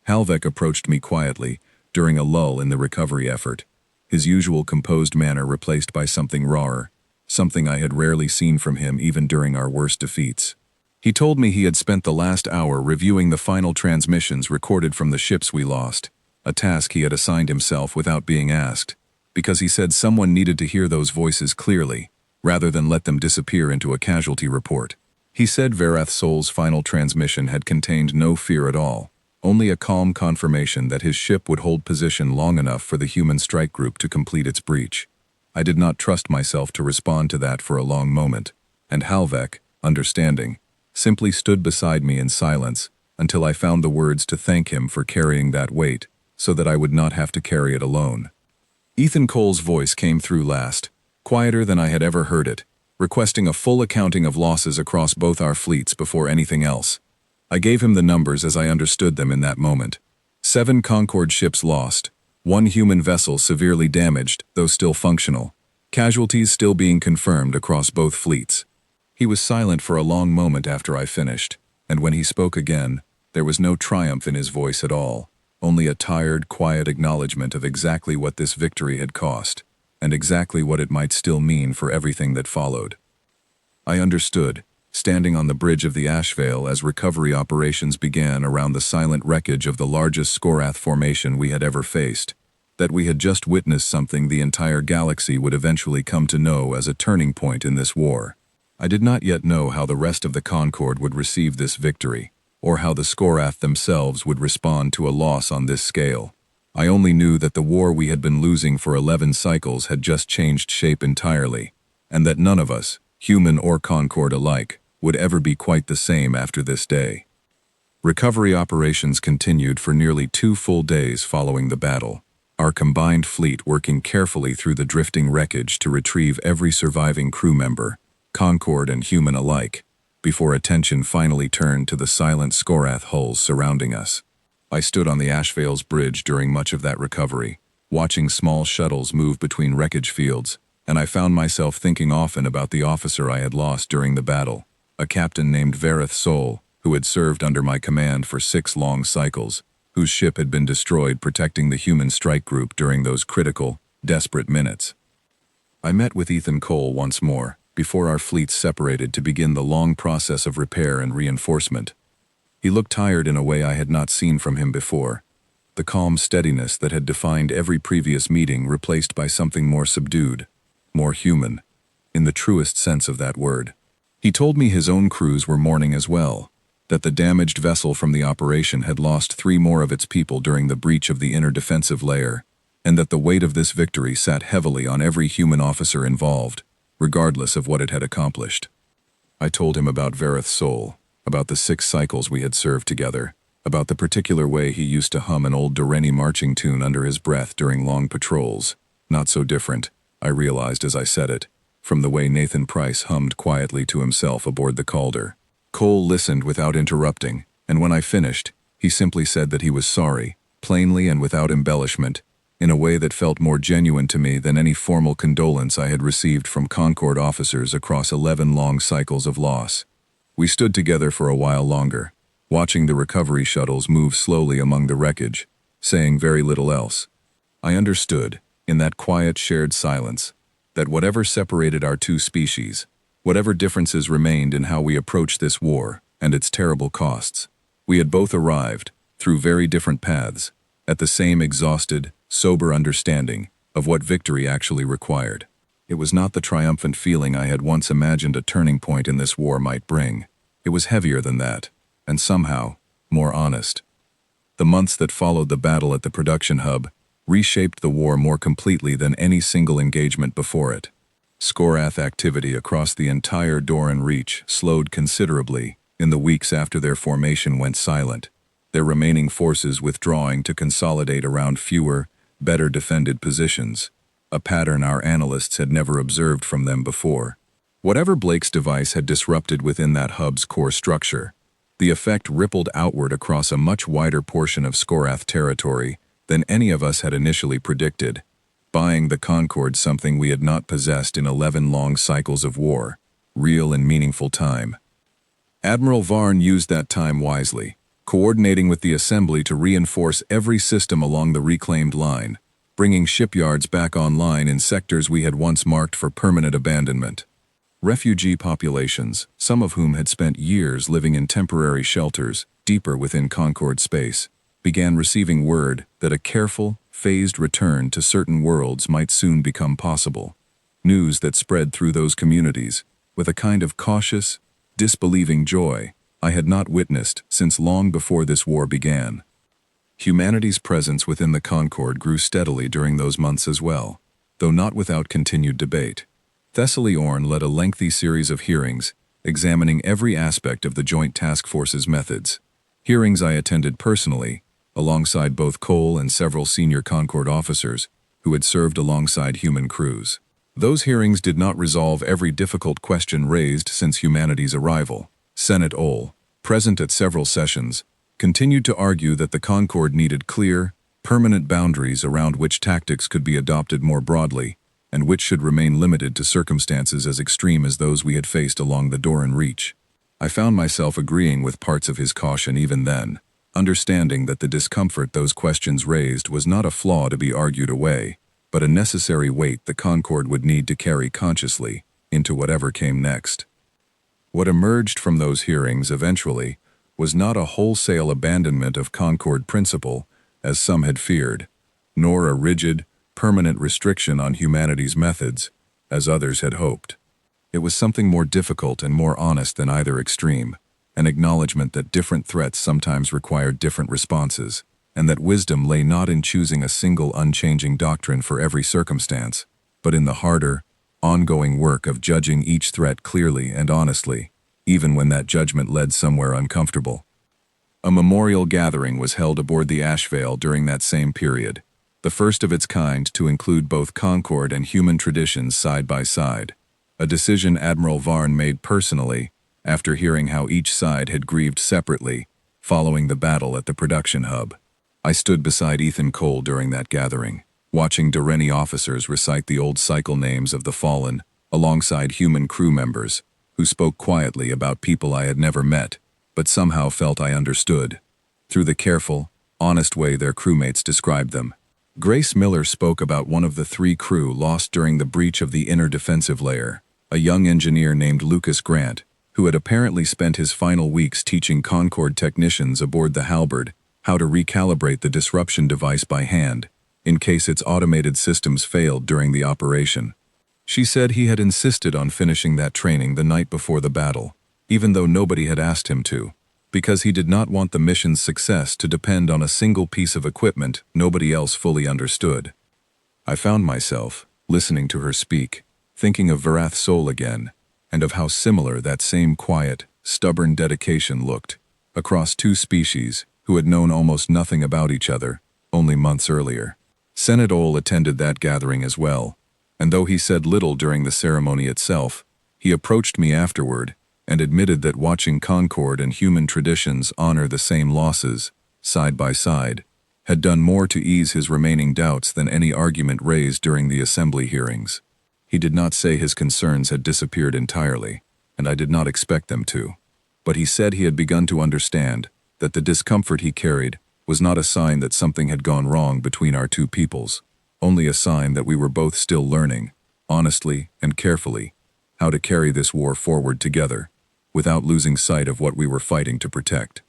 Halvek approached me quietly, during a lull in the recovery effort, his usual composed manner replaced by something rawer, something I had rarely seen from him even during our worst defeats. He told me he had spent the last hour reviewing the final transmissions recorded from the ships we lost, a task he had assigned himself without being asked, because he said someone needed to hear those voices clearly, rather than let them disappear into a casualty report. He said Varath Sol's final transmission had contained no fear at all, only a calm confirmation that his ship would hold position long enough for the human strike group to complete its breach. I did not trust myself to respond to that for a long moment, and Halvek, understanding, simply stood beside me in silence until I found the words to thank him for carrying that weight, so that I would not have to carry it alone. Ethan Cole's voice came through last, quieter than I had ever heard it, requesting a full accounting of losses across both our fleets before anything else. I gave him the numbers as I understood them in that moment. 7 Concord ships lost, 1 human vessel severely damaged, though still functional, casualties still being confirmed across both fleets. He was silent for a long moment after I finished, and when he spoke again, there was no triumph in his voice at all, only a tired, quiet acknowledgement of exactly what this victory had cost, and exactly what it might still mean for everything that followed. I understood, standing on the bridge of the Ashvale as recovery operations began around the silent wreckage of the largest Skorath formation we had ever faced, that we had just witnessed something the entire galaxy would eventually come to know as a turning point in this war. I did not yet know how the rest of the Concord would receive this victory, or how the Skorath themselves would respond to a loss on this scale. I only knew that the war we had been losing for 11 cycles had just changed shape entirely, and that none of us, human or Concord alike, would ever be quite the same after this day. Recovery operations continued for nearly 2 full days following the battle, our combined fleet working carefully through the drifting wreckage to retrieve every surviving crew member, Concord and human alike, before attention finally turned to the silent Skorath hulls surrounding us. I stood on the Ashvale's bridge during much of that recovery, watching small shuttles move between wreckage fields, and I found myself thinking often about the officer I had lost during the battle, a captain named Varath Sol, who had served under my command for 6 long cycles, whose ship had been destroyed protecting the human strike group during those critical, desperate minutes. I met with Ethan Cole once more, before our fleets separated to begin the long process of repair and reinforcement. He looked tired in a way I had not seen from him before, the calm steadiness that had defined every previous meeting replaced by something more subdued, more human, in the truest sense of that word. He told me his own crews were mourning as well, that the damaged vessel from the operation had lost 3 more of its people during the breach of the inner defensive layer, and that the weight of this victory sat heavily on every human officer involved, regardless of what it had accomplished. I told him about Varath Sol, about the 6 cycles we had served together, about the particular way he used to hum an old Doreni marching tune under his breath during long patrols, not so different, I realized as I said it, from the way Nathan Price hummed quietly to himself aboard the Calder. Cole listened without interrupting, and when I finished, he simply said that he was sorry, plainly and without embellishment, in a way that felt more genuine to me than any formal condolence I had received from Concord officers across 11 long cycles of loss. We stood together for a while longer, watching the recovery shuttles move slowly among the wreckage, saying very little else. I understood, in that quiet shared silence, that whatever separated our 2 species, whatever differences remained in how we approached this war and its terrible costs, we had both arrived, through very different paths, at the same exhausted, sober understanding of what victory actually required. It was not the triumphant feeling I had once imagined a turning point in this war might bring. It was heavier than that, and somehow, more honest. The months that followed the battle at the production hub reshaped the war more completely than any single engagement before it. Skorath activity across the entire Doran Reach slowed considerably in the weeks after their formation went silent, their remaining forces withdrawing to consolidate around fewer, better defended positions, a pattern our analysts had never observed from them before. Whatever Blake's device had disrupted within that hub's core structure, the effect rippled outward across a much wider portion of Skorath territory than any of us had initially predicted, buying the Concord something we had not possessed in 11 long cycles of war, real and meaningful time. Admiral Varn used that time wisely, coordinating with the Assembly to reinforce every system along the reclaimed line, bringing shipyards back online in sectors we had once marked for permanent abandonment. Refugee populations, some of whom had spent years living in temporary shelters deeper within Concord space, began receiving word that a careful, phased return to certain worlds might soon become possible. News that spread through those communities with a kind of cautious, disbelieving joy I had not witnessed since long before this war began. Humanity's presence within the Concord grew steadily during those months as well, though not without continued debate. Thessaly Orn led a lengthy series of hearings, examining every aspect of the Joint Task Force's methods. Hearings I attended personally, alongside both Cole and several senior Concord officers who had served alongside human crews. Those hearings did not resolve every difficult question raised since humanity's arrival. Senate Ole, present at several sessions, continued to argue that the Concord needed clear, permanent boundaries around which tactics could be adopted more broadly, and which should remain limited to circumstances as extreme as those we had faced along the Doran Reach. I found myself agreeing with parts of his caution even then, understanding that the discomfort those questions raised was not a flaw to be argued away, but a necessary weight the Concord would need to carry consciously into whatever came next. What emerged from those hearings eventually was not a wholesale abandonment of Concord principle, as some had feared, nor a rigid, permanent restriction on humanity's methods, as others had hoped. It was something more difficult and more honest than either extreme, an acknowledgement that different threats sometimes required different responses, and that wisdom lay not in choosing a single unchanging doctrine for every circumstance, but in the harder, ongoing work of judging each threat clearly and honestly, even when that judgment led somewhere uncomfortable. A memorial gathering was held aboard the Ashvale during that same period, the first of its kind to include both Concord and human traditions side by side, a decision Admiral Varn made personally after hearing how each side had grieved separately following the battle at the production hub. I stood beside Ethan Cole during that gathering, watching Doreni officers recite the old cycle names of the fallen alongside human crew members who spoke quietly about people I had never met, but somehow felt I understood, through the careful, honest way their crewmates described them. Grace Miller spoke about one of the 3 crew lost during the breach of the inner defensive layer, a young engineer named Lucas Grant, who had apparently spent his final weeks teaching Concord technicians aboard the Halberd how to recalibrate the disruption device by hand, in case its automated systems failed during the operation. She said he had insisted on finishing that training the night before the battle, even though nobody had asked him to, because he did not want the mission's success to depend on a single piece of equipment nobody else fully understood. I found myself, listening to her speak, thinking of Varath Sol again, and of how similar that same quiet, stubborn dedication looked, across 2 species who had known almost nothing about each other, only months earlier. Senate Ole attended that gathering as well, and though he said little during the ceremony itself, he approached me afterward and admitted that watching Concord and human traditions honor the same losses, side by side, had done more to ease his remaining doubts than any argument raised during the assembly hearings. He did not say his concerns had disappeared entirely, and I did not expect them to, but he said he had begun to understand that the discomfort he carried was not a sign that something had gone wrong between our 2 peoples, only a sign that we were both still learning, honestly and carefully, how to carry this war forward together, without losing sight of what we were fighting to protect.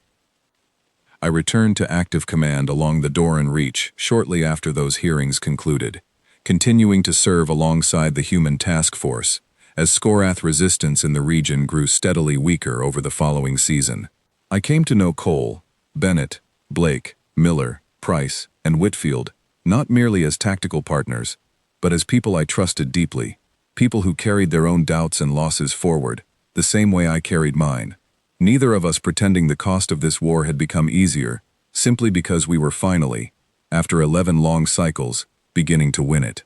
I returned to active command along the Doran Reach shortly after those hearings concluded, continuing to serve alongside the human task force, as Skorath resistance in the region grew steadily weaker over the following season. I came to know Cole, Bennett, Blake, Miller, Price, and Whitfield, not merely as tactical partners, but as people I trusted deeply, people who carried their own doubts and losses forward, the same way I carried mine. Neither of us pretending the cost of this war had become easier, simply because we were finally, after 11 long cycles, beginning to win it.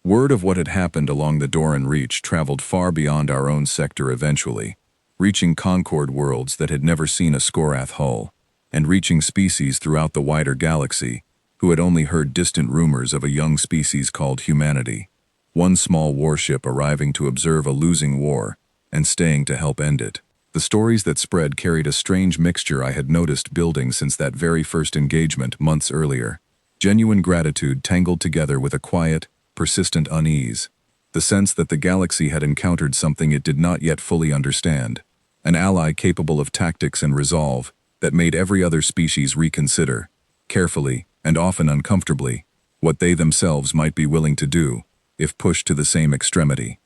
Word of what had happened along the Doran Reach traveled far beyond our own sector eventually, reaching Concord worlds that had never seen a Skorath hull, and reaching species throughout the wider galaxy who had only heard distant rumors of a young species called humanity, one small warship arriving to observe a losing war and staying to help end it. The stories that spread carried a strange mixture I had noticed building since that very first engagement months earlier. Genuine gratitude tangled together with a quiet, persistent unease, the sense that the galaxy had encountered something it did not yet fully understand, an ally capable of tactics and resolve that made every other species reconsider, carefully and often uncomfortably, what they themselves might be willing to do if pushed to the same extremity.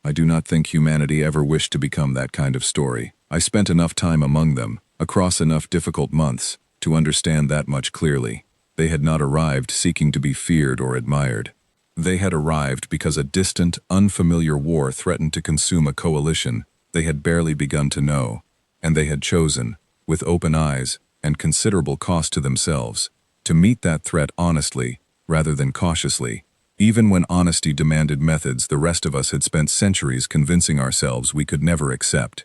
I do not think humanity ever wished to become that kind of story. I spent enough time among them, across enough difficult months, to understand that much clearly. They had not arrived seeking to be feared or admired. They had arrived because a distant, unfamiliar war threatened to consume a coalition they had barely begun to know, and they had chosen, with open eyes and considerable cost to themselves, to meet that threat honestly rather than cautiously, even when honesty demanded methods the rest of us had spent centuries convincing ourselves we could never accept.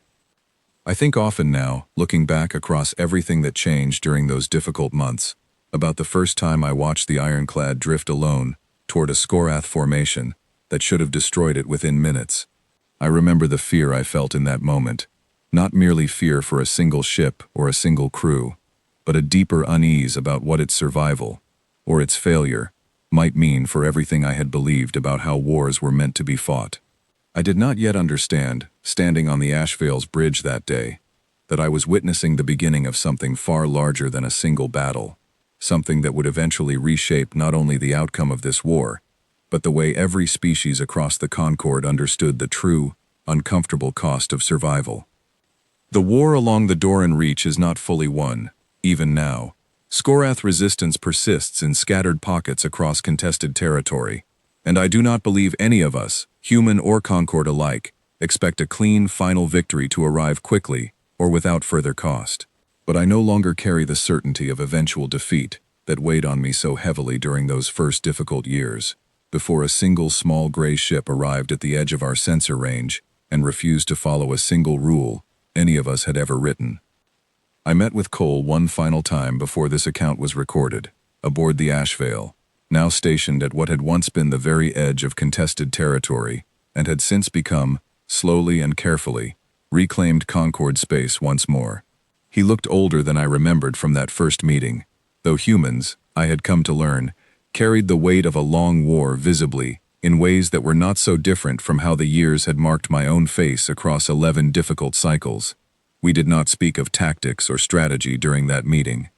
I think often now, looking back across everything that changed during those difficult months, about the first time I watched the ironclad drift alone toward a Skorath formation that should have destroyed it within minutes. I remember the fear I felt in that moment, not merely fear for a single ship or a single crew, but a deeper unease about what its survival, or its failure, might mean for everything I had believed about how wars were meant to be fought. I did not yet understand, standing on the Ashvale's bridge that day, that I was witnessing the beginning of something far larger than a single battle, something that would eventually reshape not only the outcome of this war, but the way every species across the Concord understood the true, uncomfortable cost of survival. The war along the Doran Reach is not fully won, even now. Skorath resistance persists in scattered pockets across contested territory, and I do not believe any of us, human or Concord alike, expect a clean, final victory to arrive quickly or without further cost. But I no longer carry the certainty of eventual defeat that weighed on me so heavily during those first difficult years, before a single small gray ship arrived at the edge of our sensor range and refused to follow a single rule any of us had ever written. I met with Cole one final time before this account was recorded, aboard the Ashvale, now stationed at what had once been the very edge of contested territory and had since become, slowly and carefully, reclaimed Concord space once more. He looked older than I remembered from that first meeting, though humans, I had come to learn, carried the weight of a long war visibly in ways that were not so different from how the years had marked my own face across 11 difficult cycles. We did not speak of tactics or strategy during that meeting.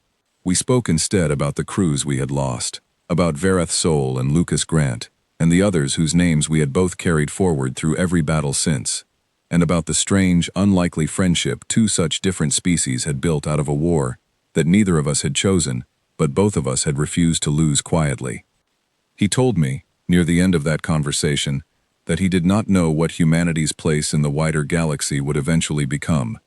We spoke instead about the crews we had lost, about Vereth Soul and Lucas Grant, and the others whose names we had both carried forward through every battle since, and about the strange, unlikely friendship two such different species had built out of a war that neither of us had chosen, but both of us had refused to lose quietly. He told me, near the end of that conversation, that he did not know what humanity's place in the wider galaxy would eventually become,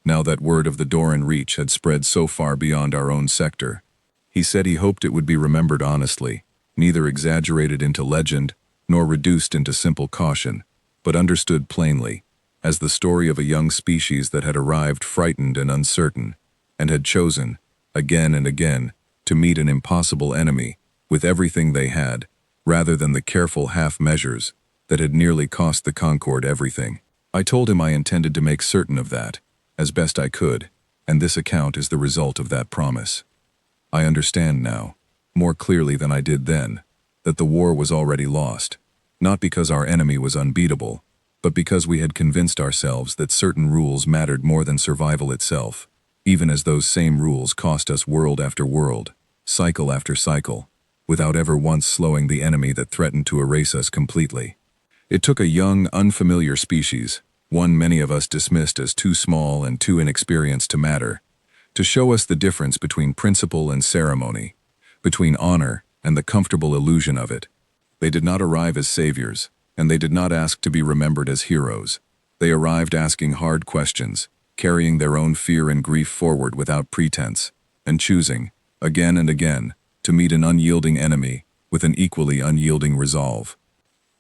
now that word of the Doran Reach had spread so far beyond our own sector. He said he hoped it would be remembered honestly, neither exaggerated into legend nor reduced into simple caution, but understood plainly, as the story of a young species that had arrived frightened and uncertain, and had chosen, again and again, to meet an impossible enemy with everything they had, rather than the careful half-measures that had nearly cost the Concord everything. I told him I intended to make certain of that, as best I could, and this account is the result of that promise. I understand now, more clearly than I did then, that the war was already lost, not because our enemy was unbeatable, but because we had convinced ourselves that certain rules mattered more than survival itself, even as those same rules cost us world after world, cycle after cycle, without ever once slowing the enemy that threatened to erase us completely. It took a young, unfamiliar species, one many of us dismissed as too small and too inexperienced to matter, to show us the difference between principle and ceremony, between honor and the comfortable illusion of it. They did not arrive as saviors, and they did not ask to be remembered as heroes. They arrived asking hard questions, carrying their own fear and grief forward without pretense, and choosing, again and again, to meet an unyielding enemy with an equally unyielding resolve.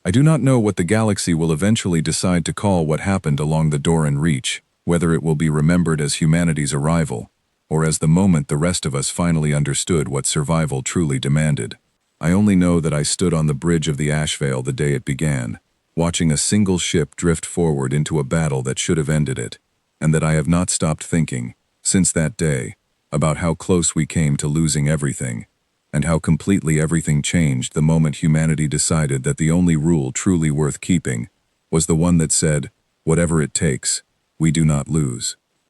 I do not know what the galaxy will eventually decide to call what happened along the Doran Reach, whether it will be remembered as humanity's arrival, or as the moment the rest of us finally understood what survival truly demanded. I only know that I stood on the bridge of the Ashvale the day it began, watching a single ship drift forward into a battle that should have ended it, and that I have not stopped thinking, since that day, about how close we came to losing everything, and how completely everything changed the moment humanity decided that the only rule truly worth keeping was the one that said, whatever it takes, we do not lose.